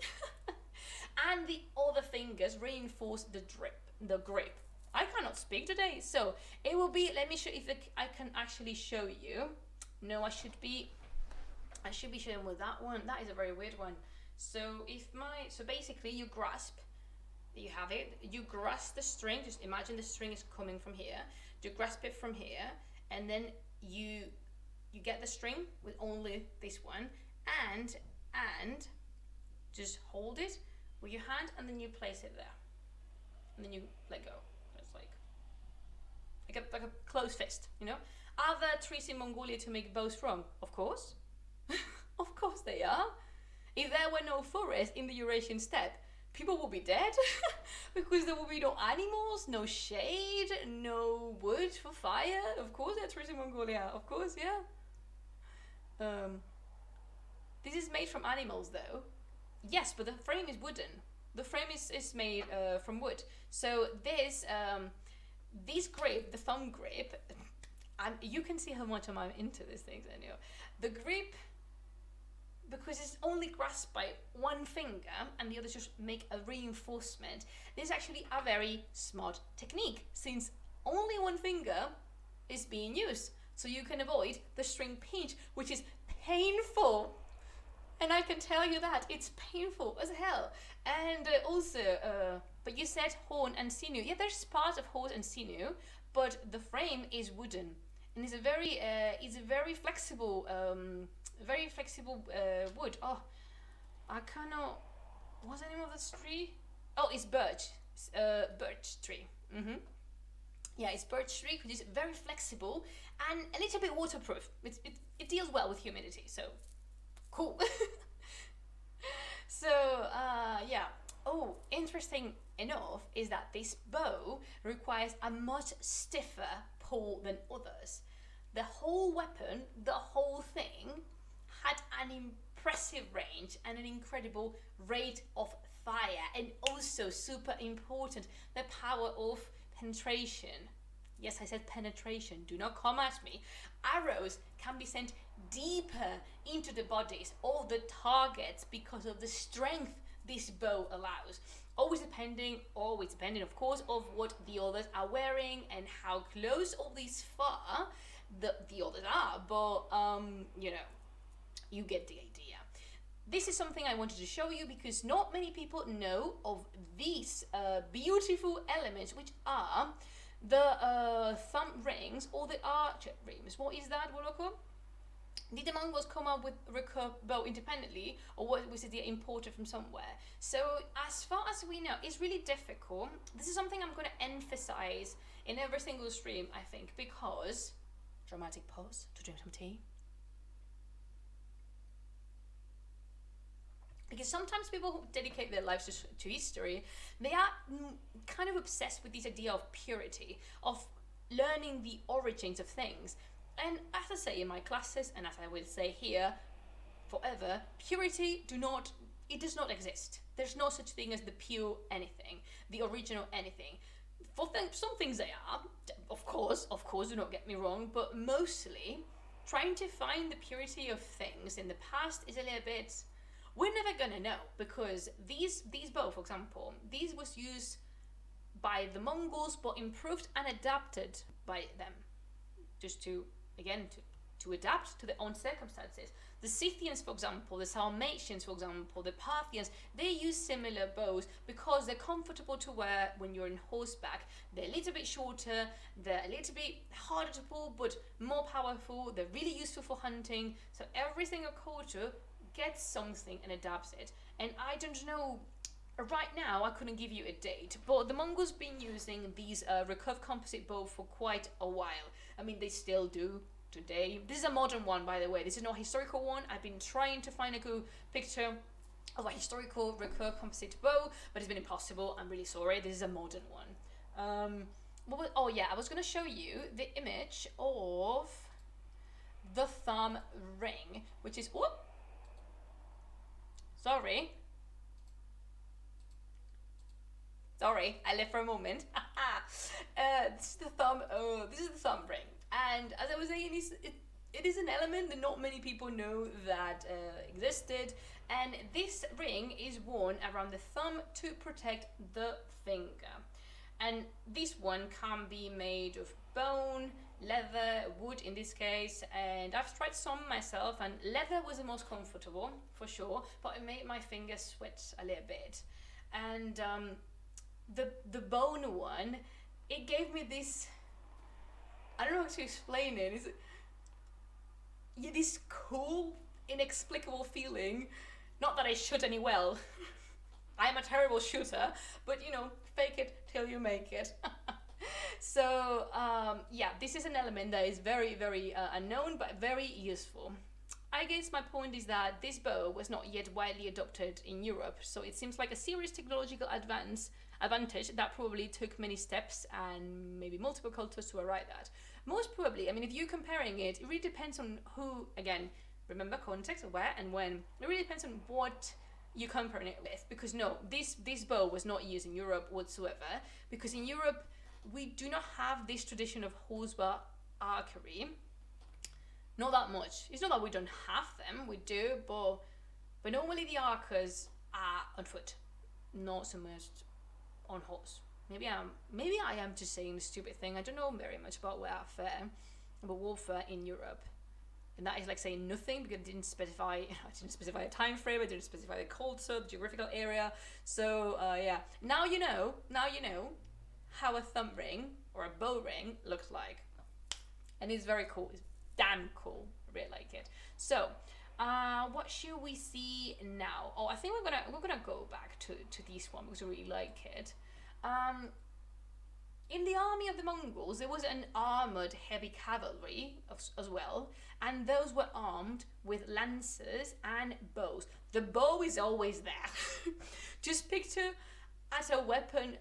and the other fingers reinforce the grip. I cannot speak today, so it will be. Let me show if I can actually show you. No, I should be showing with that one. That is a very weird one. So basically you grasp. You have it. You grasp the string. Just imagine the string is coming from here. You grasp it from here, and then you get the string with only this one, and just hold it with your hand, and then you place it there, and then you let go. It's like a closed fist, you know. Are there trees in Mongolia to make bows from? Of course. Of course they are. If there were no forest in the Eurasian steppe, people would be dead because there would be no animals, no shade, no wood for fire. Of course, there are trees in Mongolia. Of course, yeah. This is made from animals, though. Yes, but the frame is wooden. The frame is made from wood. So this grip, the thumb grip, and you can see how much I'm into these things. Anyway, the grip, because it's only grasped by one finger and the others just make a reinforcement. This is actually a very smart technique, since only one finger is being used, so you can avoid the string pinch, which is painful. And I can tell you that it's painful as hell. And also, but you said horn and sinew. Yeah, there's part of horn and sinew, but the frame is wooden, and it's a very flexible, wood. Oh, I cannot. What's the name of this tree? Oh, it's birch. Birch tree. Yeah, it's birch tree, which is very flexible and a little bit waterproof. It deals well with humidity, so cool. So yeah. Oh, interesting enough is that this bow requires a much stiffer pull than others. The whole weapon, the whole thing, had an impressive range and an incredible rate of fire, and also super important, the power of penetration. Yes, I said penetration, do not come at me. Arrows can be sent deeper into the bodies of the targets because of the strength this bow allows. Always depending, of course, of what the others are wearing and how close or this far the others are. But, you get the idea. This is something I wanted to show you because not many people know of these beautiful elements, which are the thumb rings or the archer rings. What is that, Woloko? Did the Mongols come up with recurve bow independently, or was it imported from somewhere? So as far as we know, it's really difficult. This is something I'm going to emphasize in every single stream, I think, because dramatic pause to drink some tea. Because sometimes people who dedicate their lives to history, they are kind of obsessed with this idea of purity, of learning the origins of things. And as I say in my classes, and as I will say here forever, purity does not exist. There's no such thing as the pure anything, the original anything. For some things they are, of course, do not get me wrong, but mostly trying to find the purity of things in the past is a little bit, we're never gonna know, because these bow, for example, these was used by the Mongols, but improved and adapted by them, just to adapt to their own circumstances. The Scythians, for example, the Sarmatians, for example, the Parthians, they use similar bows because they're comfortable to wear when you're in horseback. They're a little bit shorter, they're a little bit harder to pull, but more powerful. They're really useful for hunting. So every single culture gets something and adapts it. And I don't know, right now I couldn't give you a date, but the Mongols been using these recurve composite bow for quite a while. I mean, they still do today. This is a modern one, by the way. This is not a historical one. I've been trying to find a good picture of a historical recurve composite bow, but it's been impossible. I'm really sorry. This is a modern one. I was going to show you the image of the thumb ring, which is... Whoop! Sorry, I left for a moment. This is the thumb ring, and as I was saying, it is an element that not many people know that existed. And this ring is worn around the thumb to protect the finger. And this one can be made of bone, leather, wood in this case, and I've tried some myself, and leather was the most comfortable for sure, but it made my fingers sweat a little bit. And the bone one, it gave me this, I don't know how to explain it, this cool, inexplicable feeling. Not that I shoot any well. I am a terrible shooter, but fake it till you make it. So this is an element that is very, very unknown, but very useful. I guess my point is that this bow was not yet widely adopted in Europe, so it seems like a serious technological advantage that probably took many steps and maybe multiple cultures to arrive at. Most probably, I mean, if you're comparing it, it really depends on who, again, remember context, where and when. It really depends on what you're comparing it with, because no, this bow was not used in Europe whatsoever, because in Europe we do not have this tradition of horsebow archery. Not that much. It's not that we don't have them, we do, but normally the archers are on foot, not so much on horse. Maybe I am just saying a stupid thing. I don't know very much about warfare in Europe, and that is like saying nothing because it didn't specify. I didn't specify a time frame. I didn't specify the culture, the geographical area. So yeah, now you know how a thumb ring or a bow ring looks like, and it's very cool. It's damn cool. I really like it. So, what should we see now? Oh, I think we're gonna go back to this one because I really like it. In the army of the Mongols, there was an armored heavy cavalry as well, and those were armed with lances and bows. The bow is always there. Just picture as a weapon.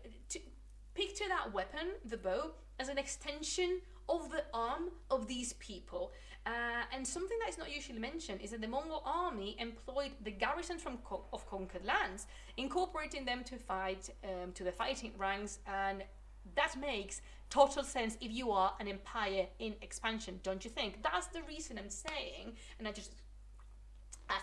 Picture that weapon, the bow, as an extension of the arm of these people. And something that is not usually mentioned is that the Mongol army employed the garrisons of conquered lands, incorporating them to fight to the fighting ranks, and that makes total sense if you are an empire in expansion, don't you think? That's the reason I'm saying, and I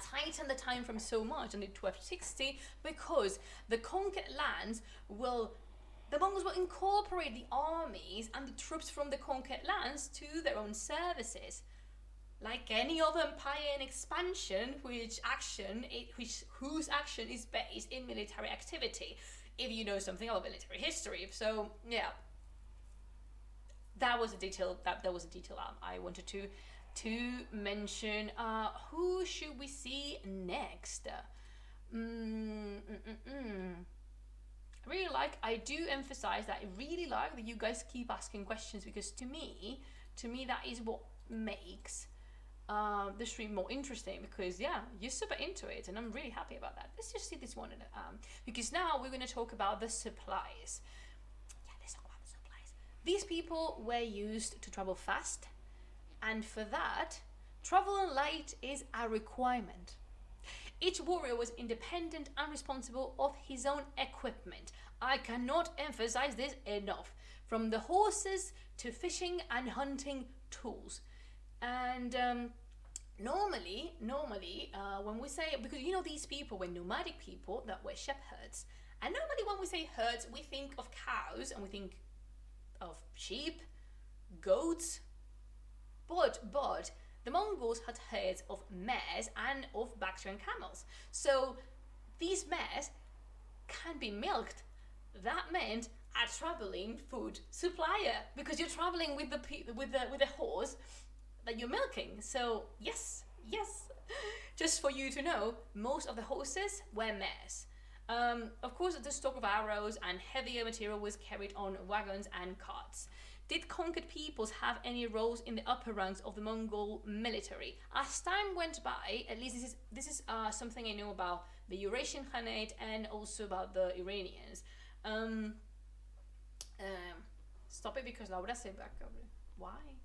tighten the time frame so much on the 1260 because the conquered lands the Mongols will incorporate the armies and the troops from the conquered lands to their own services. Like any other empire in expansion, whose action is based in military activity, if you know something about military history. So yeah, that was a detail I wanted to mention. Who should we see next? I do emphasize that I really like that you guys keep asking questions, because to me that is what makes the stream more interesting, because yeah, you're super into it and I'm really happy about that. Let's just see this one because now we're going to talk about the supplies. Yeah, let's talk about the supplies. These people were used to travel fast, and for that, travel light is a requirement. Each warrior was independent and responsible of his own equipment. I cannot emphasize this enough. From the horses to fishing and hunting tools. And normally, when we say, because you know these people were nomadic people that were shepherds, and normally when we say herds, we think of cows and we think of sheep, goats, but the Mongols had herds of mares and of Bactrian camels. So these mares can be milked. That meant a traveling food supplier, because you're traveling with the horse that you're milking. So yes. Just for you to know, most of the horses were mares. Of course, the stock of arrows and heavier material was carried on wagons and carts. Did conquered peoples have any roles in the upper ranks of the Mongol military? As time went by, at least this is something I know about the Eurasian Khanate and also about the Iranians. Stop it because Laura said back over. Why?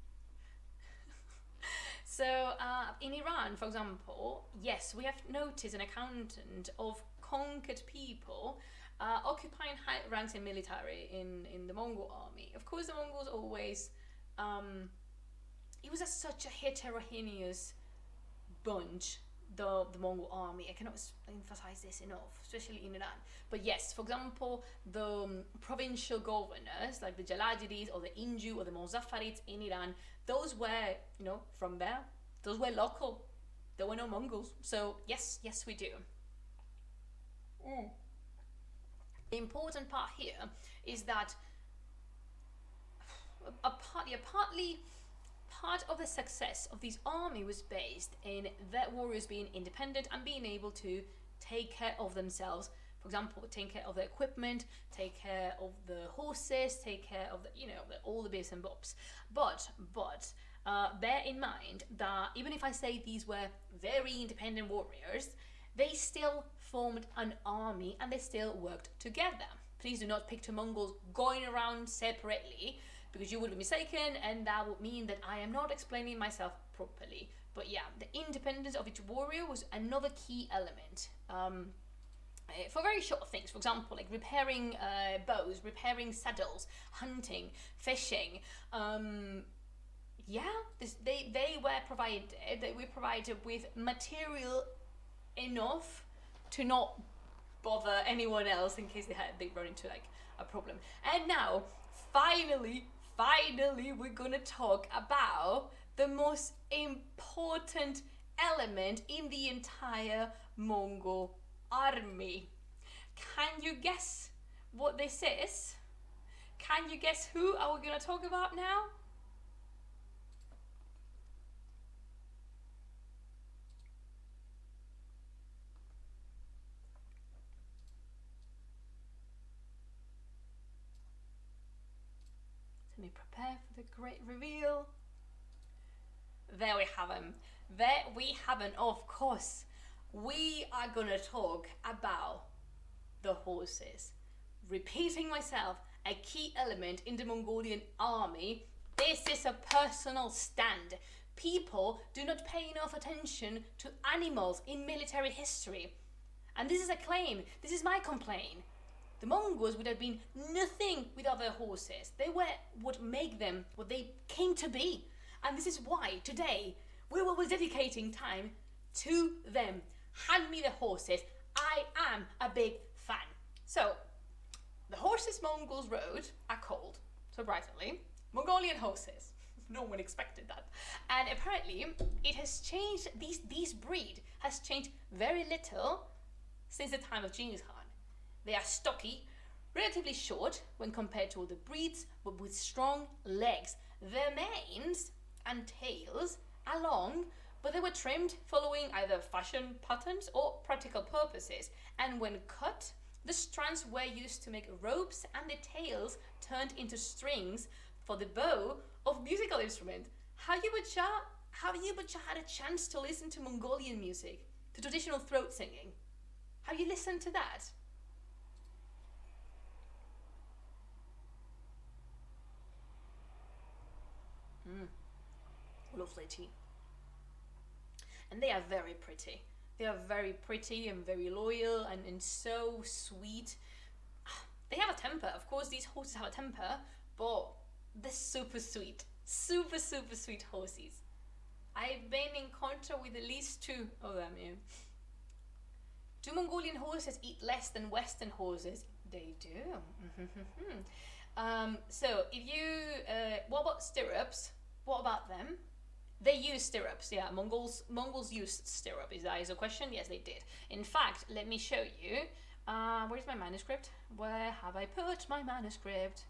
So in Iran, for example, yes, we have noticed an account of conquered people occupying high ranks in military in the Mongol army. Of course, the Mongols always, it was such a heterogeneous bunch, the Mongol army. I cannot emphasize this enough, especially in Iran. But yes, for example, the provincial governors, like the Jalajidis or the Inju or the Muzaffarids in Iran, those were, from there. Those were local. There were no Mongols. So yes, we do. The important part here is that part of the success of this army was based in their warriors being independent and being able to take care of themselves. For example, take care of their equipment, take care of the horses, take care of all the bits and bobs. But bear in mind that even if I say these were very independent warriors, they still formed an army and they still worked together. Please do not picture Mongols going around separately, because you would be mistaken and that would mean that I am not explaining myself properly. But yeah, the independence of each warrior was another key element. For very short things, for example, like repairing bows, repairing saddles, hunting, fishing. They were provided with material enough to not bother anyone else in case they run into like a problem. And now, finally, we're gonna talk about the most important element in the entire Mongol army. Can you guess what this is? Can you guess who are we gonna talk about now? Let me prepare for the great reveal. There we have him. Of course. We are gonna talk about the horses. Repeating myself, a key element in the Mongolian army. This is a personal stand. People do not pay enough attention to animals in military history. And this is a claim. This is my complaint. The Mongols would have been nothing without their horses. They were what made them what they came to be. And this is why today we will be dedicating time to them. Hand me the horses. I am a big fan. So, the horses Mongols rode are called, surprisingly, Mongolian horses. No one expected that. And apparently, it has changed, this breed has changed very little since the time of Genghis Khan. They are stocky, relatively short when compared to other breeds, but with strong legs. Their manes and tails are long, but they were trimmed following either fashion patterns or practical purposes. And when cut, the strands were used to make ropes and the tails turned into strings for the bow of musical instrument. Have you had a chance to listen to Mongolian music, to traditional throat singing? Have you listened to that? Lovely tea. And they are very pretty. They are very pretty and very loyal and so sweet. They have a temper. Of course, these horses have a temper, but they're super sweet. Super, super sweet horses. I've been in contact with at least two of them. Yeah. Do Mongolian horses eat less than Western horses? They do. So, if you... what about stirrups? What about them? They use stirrups, yeah. Mongols used stirrup. Is that a question? Yes, they did. In fact, let me show you. Where's my manuscript? Where have I put my manuscript?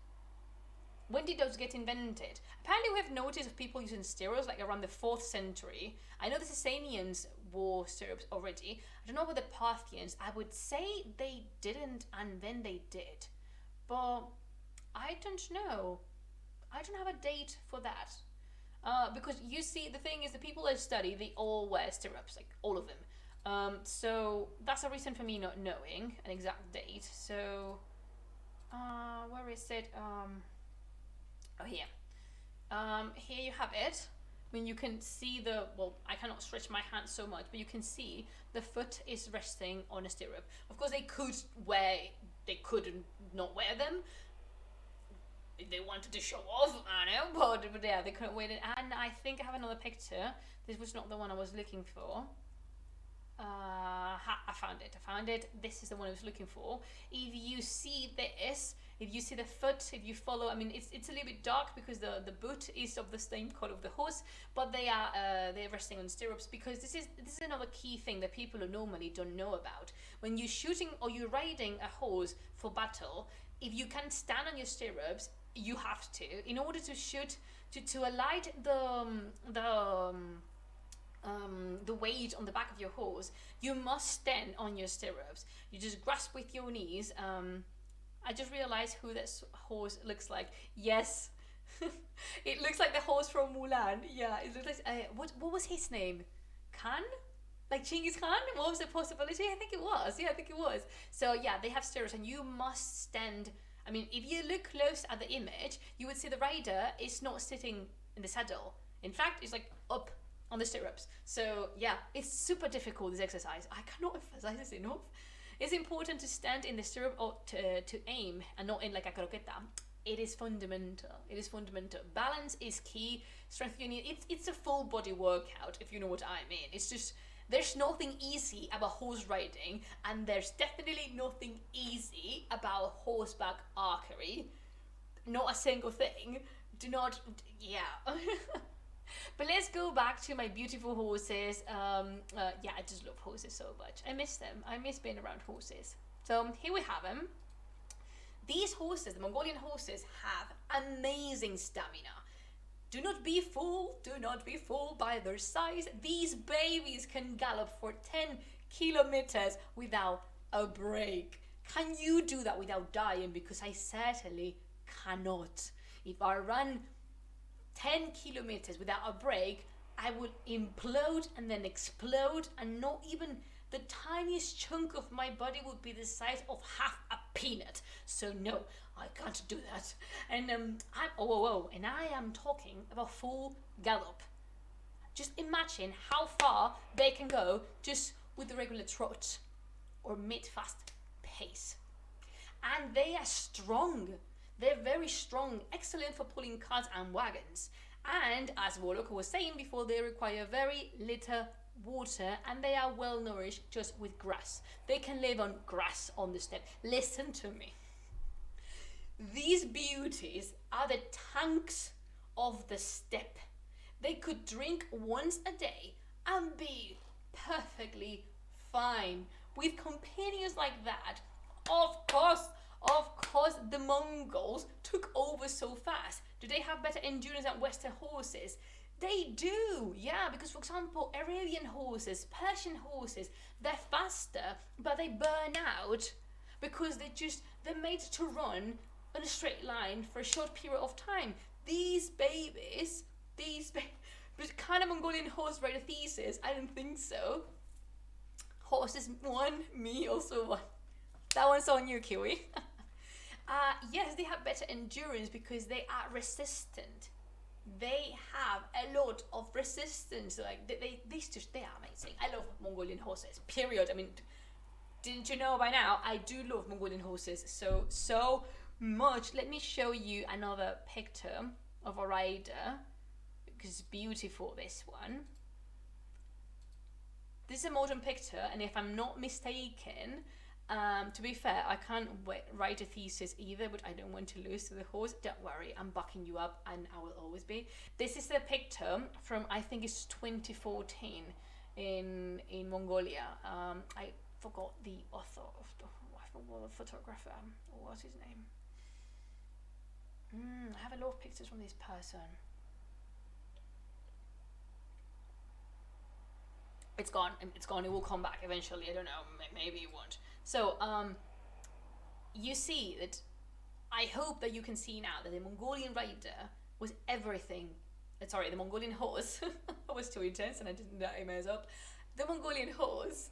When did those get invented? Apparently we have notice of people using stirrups like around the 4th century. I know the Sasanians wore stirrups already. I don't know about the Parthians. I would say they didn't and then they did. But I don't know. I don't have a date for that. Because you see, the thing is, the people I study, they all wear stirrups, like all of them. So that's a reason for me not knowing an exact date. So, where is it? Oh, here. Here you have it. I mean, you can see I cannot stretch my hand so much, but you can see the foot is resting on a stirrup. Of course, they could not wear them. If they wanted to show off, I know, but yeah, they couldn't wear it. And I think I have another picture. This was not the one I was looking for. I found it. This is the one I was looking for. If you see this, if you see the foot, if you follow, I mean, it's a little bit dark because the boot is of the same color of the horse, but they're resting on stirrups, because this is another key thing that people normally don't know about. When you're shooting or you're riding a horse for battle, if you can stand on your stirrups, you have to, in order to shoot, to alight the weight on the back of your horse, you must stand on your stirrups. You just grasp with your knees. I just realized who this horse looks like. Yes, It looks like the horse from Mulan. Yeah, it looks like what was his name? Khan? Like Genghis Khan? What was the possibility? I think it was. Yeah, I think it was. So yeah, they have stirrups, and you must stand. I mean, if you look close at the image, you would see the rider is not sitting in the saddle. In fact, it's like up on the stirrups. So yeah, it's super difficult, this exercise. I cannot emphasize this enough. It's important to stand in the stirrup or to aim and not in like a croqueta. It is fundamental. It is fundamental. Balance is key. Strength you need. It's a full body workout, if you know what I mean. It's just, there's nothing easy about horse riding, and there's definitely nothing easy about horseback archery. Not a single thing. Do not, yeah. But let's go back to my beautiful horses. Yeah, I just love horses so much. I miss them. I miss being around horses. So here we have them. These horses, the Mongolian horses, have amazing stamina. Do not be fooled by their size. These babies can gallop for 10 kilometers without a break. Can you do that without dying? Because I certainly cannot. If I run 10 kilometers without a break, I would implode and then explode, and not even the tiniest chunk of my body would be the size of half a peanut. So no, I can't do that. And and I am talking about full gallop. Just imagine how far they can go just with the regular trot or mid-fast pace. And they are strong. They're very strong, excellent for pulling carts and wagons. And as Warlock was saying before, they require very little water, and they are well nourished just with grass. They can live on grass on the steppe. Listen to me. These beauties are the tanks of the steppe. They could drink once a day and be perfectly fine. With companions like that, of course, the Mongols took over so fast. Do they have better endurance than Western horses? They do, yeah, because for example, Arabian horses, Persian horses, they're faster, but they burn out because they're made to run in a straight line for a short period of time. These but kind of Mongolian horse rider thesis, I don't think so. Horses won, me also won. That one's on you, Kiwi. Yes, they have better endurance because they are resistant. They have a lot of resistance. Like they are amazing. I love Mongolian horses. Period. I mean, didn't you know by now? I do love Mongolian horses so much. Let me show you another picture of a rider because it's beautiful. This one. This is a modern picture, and if I'm not mistaken, to be fair, I can't write a thesis either, but I don't want to lose to the horse. Don't worry, I'm backing you up, and I will always be. This is a picture from, I think it's 2014 in Mongolia. I forgot the author of the photographer. What's his name? I have a lot of pictures from this person. It's gone. It will come back eventually. I don't know. Maybe it won't. So, you see that, I hope that you can see now that the Mongolian rider was everything. Sorry, the Mongolian horse was too intense and I didn't mess up. The Mongolian horse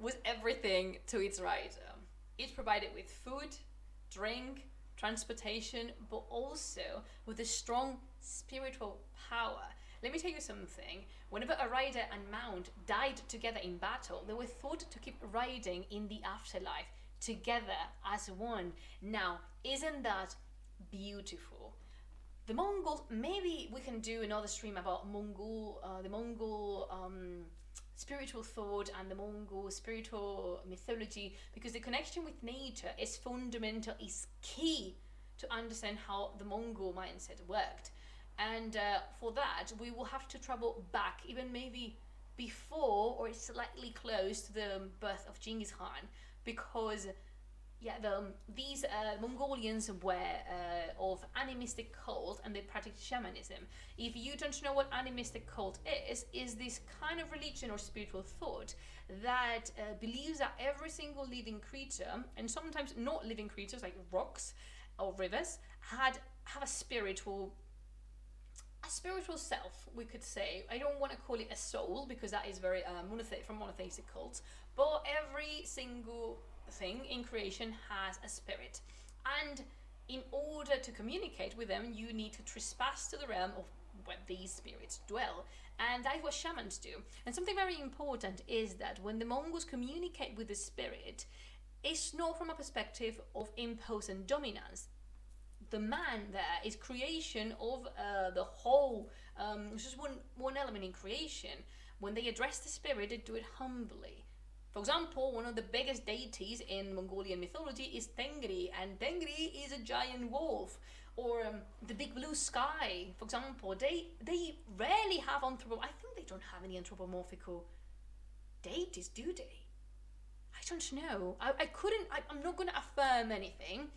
was everything to its rider. It provided with food, drink, transportation, but also with a strong spiritual power. Let me tell you something. Whenever a rider and mount died together in battle, they were thought to keep riding in the afterlife together as one. Now, isn't that beautiful? The Mongols, maybe we can do another stream about the Mongol spiritual thought and the Mongol spiritual mythology, because the connection with nature is fundamental, is key to understand how the Mongol mindset worked. And for that, we will have to travel back, even maybe before or slightly close to the birth of Genghis Khan, because these Mongolians were of animistic cult and they practiced shamanism. If you don't know what animistic cult is this kind of religion or spiritual thought that believes that every single living creature, and sometimes not living creatures like rocks or rivers, have a spiritual a spiritual self, we could say. I don't want to call it a soul because that is very from monotheistic cults, but every single thing in creation has a spirit, and in order to communicate with them, you need to trespass to the realm of where these spirits dwell. And that is what shamans do. And something very important is that when the Mongols communicate with the spirit, it's not from a perspective of impose and dominance. The man there is creation of the whole, it's just one element in creation. When they address the spirit, they do it humbly. For example, one of the biggest deities in Mongolian mythology is Tengri, and Tengri is a giant wolf. Or the big blue sky, for example, they rarely have I think they don't have any anthropomorphical deities, do they? I don't know. I'm not going to affirm anything,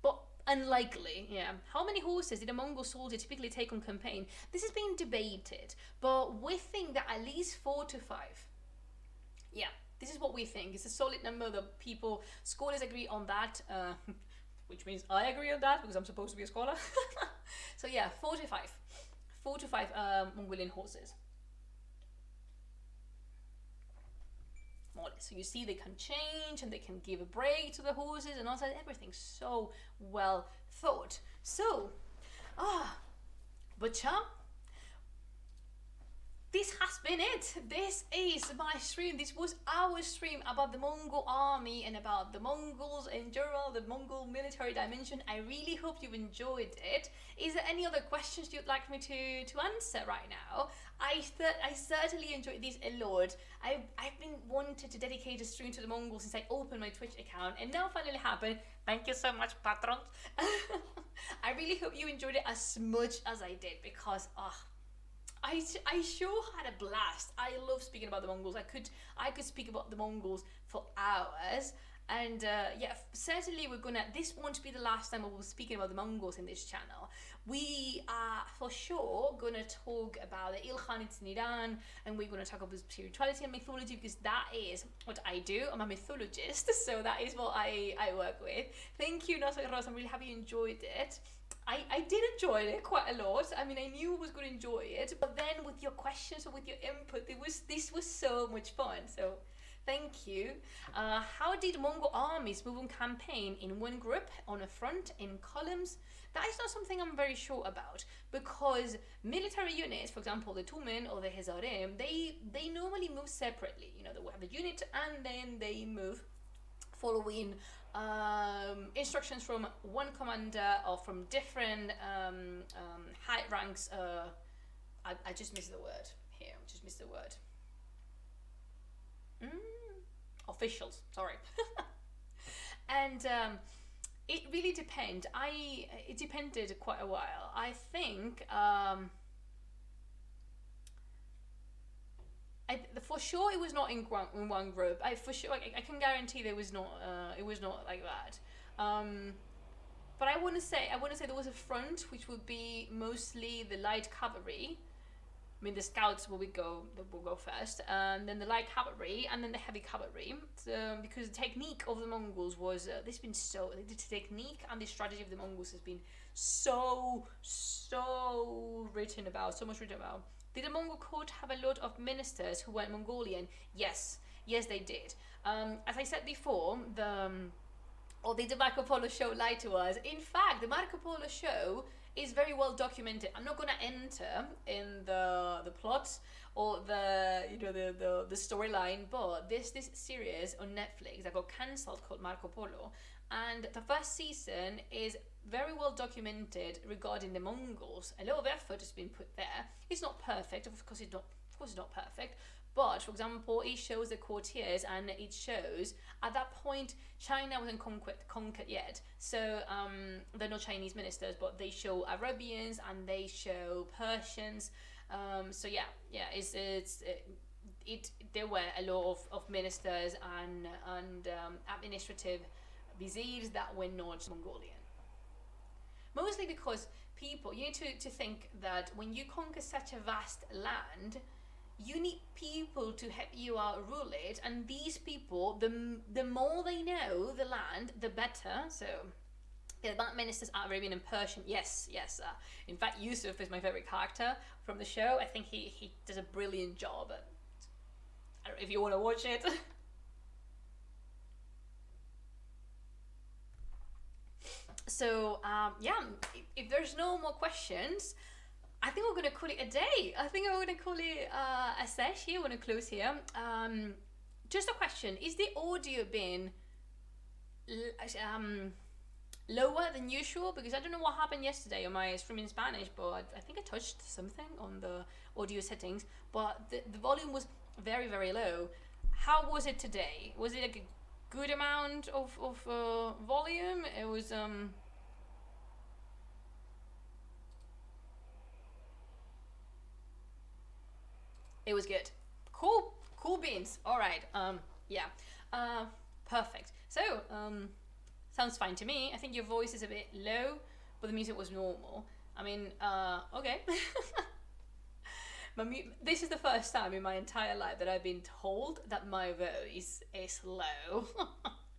but unlikely, yeah. How many horses did a Mongol soldier typically take on campaign? This is being debated, but we think that at least 4 to 5. Yeah, this is what we think. It's a solid number. The scholars agree on that, which means I agree on that because I'm supposed to be a scholar. So yeah, 4 to 5. 4 to 5 Mongolian horses. More or less. So you see they can change and they can give a break to the horses, and also everything's so well thought. So, Butcher, this has been it. This is my stream. This was our stream about the Mongol army and about the Mongols in general, the Mongol military dimension. I really hope you enjoyed it. Is there any other questions you'd like me to answer right now? I certainly enjoyed this a lot. I've been wanting to dedicate a stream to the Mongols since I opened my Twitch account, and now finally happened. Thank you so much, patrons. I really hope you enjoyed it as much as I did, because I sure had a blast. I love speaking about the Mongols. I could speak about the Mongols for hours. And certainly this won't be the last time we'll be speaking about the Mongols in this channel. We are for sure gonna talk about the Ilkhanate in Iran, and we're gonna talk about spirituality and mythology, because that is what I do. I'm a mythologist, so that is what I work with. Thank you, Nasa Ross. I'm really happy you enjoyed it. I did enjoy it quite a lot. I mean, I knew I was going to enjoy it, but then with your questions or with your input, this was so much fun. So thank you. How did Mongol armies move on campaign? In one group, on a front, in columns? That is not something I'm very sure about, because military units, for example, the Tumen or the Hezarim, they normally move separately. You know, they will have the unit and then they move following instructions from one commander or from different high ranks. I just missed the word here. Officials, sorry. And it really depends. It depended quite a while. I think for sure it was not in one group. I can guarantee it was not like that. But I want to say there was a front which would be mostly the light cavalry. I mean, the scouts will go first, and then the light cavalry, and then the heavy cavalry. Because the technique of the Mongols was the technique and the strategy of the Mongols has been so much written about. Did the Mongol court have a lot of ministers who went Mongolian? Yes, they did. As I said before, did the Marco Polo show lie to us? In fact, the Marco Polo show is very well documented. I'm not going to enter in the plot or the storyline, but this series on Netflix that got cancelled called Marco Polo, and the first season is very well documented regarding the Mongols. A lot of effort has been put there. It's not perfect, of course it's not perfect, but for example, it shows the courtiers, and it shows at that point China wasn't conquered yet, so they're not Chinese ministers, but they show Arabians and they show Persians. There were a lot of ministers and administrative viziers that were not Mongolian. Mostly because you need to think that when you conquer such a vast land, you need people to help you out rule it, and these people, the more they know the land, the better. So Yeah, the ministers are Arabian and Persian. Yes. In fact, Yusuf is my favorite character from the show. I think he does a brilliant job. I don't know if you want to watch it. So yeah, if there's no more questions, I think we're gonna call it a day. I think we're gonna call it a sesh here. We're gonna close here. Just a question: is the audio been lower than usual? Because I don't know what happened yesterday on my stream in Spanish, but I think I touched something on the audio settings, but the volume was very, very low. How was it today? Was it like a good amount of volume? It was it was good. Cool beans. All right. Yeah. Perfect. So sounds fine to me. I think your voice is a bit low, but the music was normal. I mean, okay. This is the first time in my entire life that I've been told that my voice is low.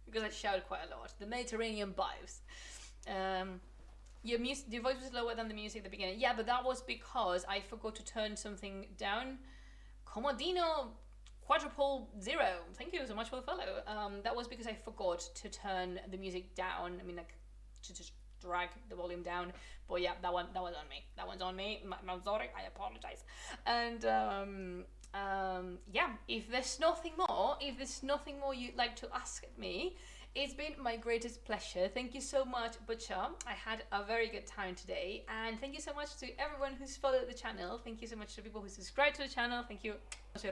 Because I shout quite a lot. The Mediterranean vibes. Your voice was lower than the music at the beginning. Yeah, but that was because I forgot to turn something down. Comodino quadruple zero. Thank you so much for the follow. That was because I forgot to turn the music down. I mean, like, to just drag the volume down. But yeah, that was on me. That one's on me. I'm sorry. I apologize. And yeah, if there's nothing more you'd like to ask me, it's been my greatest pleasure. Thank you so much, Butcher. I had a very good time today. And thank you so much to everyone who's followed the channel. Thank you so much to people who subscribe to the channel. Thank you,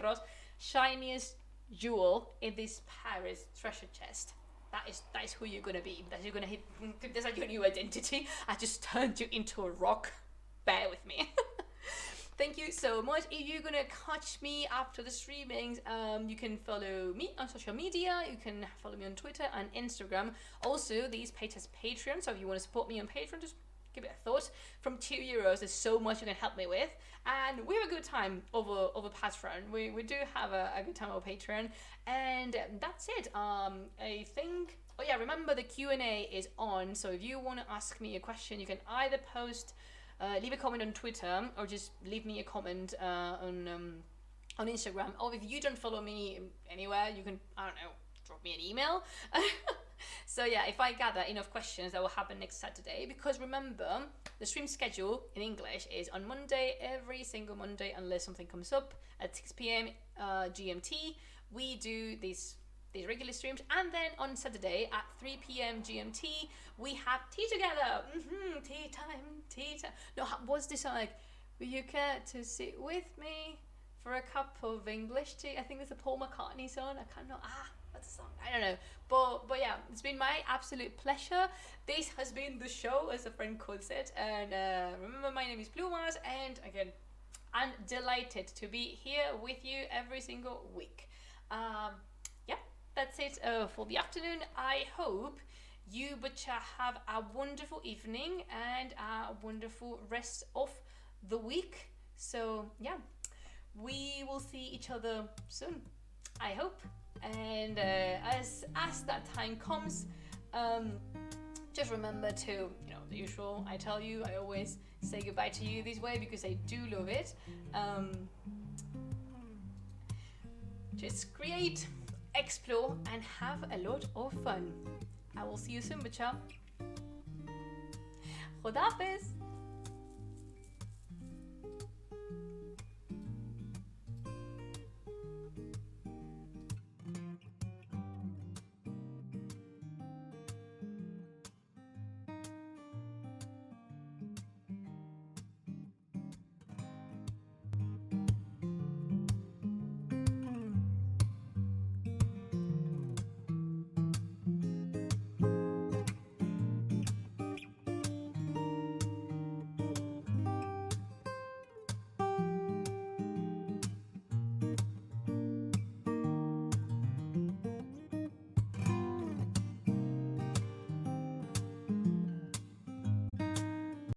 Ross. Shiniest jewel in this Paris treasure chest. That is who you're gonna be. That you're gonna hit. That's like your new identity. I just turned you into a rock. Bear with me. Thank you so much. If you're gonna catch me after the streamings, you can follow me on social media. You can follow me on Twitter and Instagram. Also, these page has Patreon, so if you want to support me on Patreon, just give it a thought. From €2, there's so much you can help me with, and we have a good time over Patreon. We do have a good time over Patreon, and that's it. I think. Oh yeah, remember the Q&A is on. So if you want to ask me a question, you can either post. Leave a comment on Twitter or just leave me a comment on Instagram. Or if you don't follow me anywhere, you can, I don't know, drop me an email. So yeah, if I gather enough questions, that will happen next Saturday. Because remember, the stream schedule in English is on Monday, every single Monday, unless something comes up at 6 p.m. GMT. We do these regular streams, and then on Saturday at 3 p.m. GMT we have tea together. Tea time. No, what's this like? Will you care to sit with me for a cup of English tea? I think there's a Paul McCartney song. I cannot. What's the song? I don't know. But yeah, it's been my absolute pleasure. This has been the show, as a friend calls it. And remember, my name is Plumas, and again, I'm delighted to be here with you every single week. That's it for the afternoon. I hope you, Butcher, have a wonderful evening and a wonderful rest of the week. So, yeah, we will see each other soon, I hope. And as that time comes, just remember to, the usual, I tell you, I always say goodbye to you this way because I do love it. Just create, explore, and have a lot of fun. I will see you soon, Butcher. Khudafiz.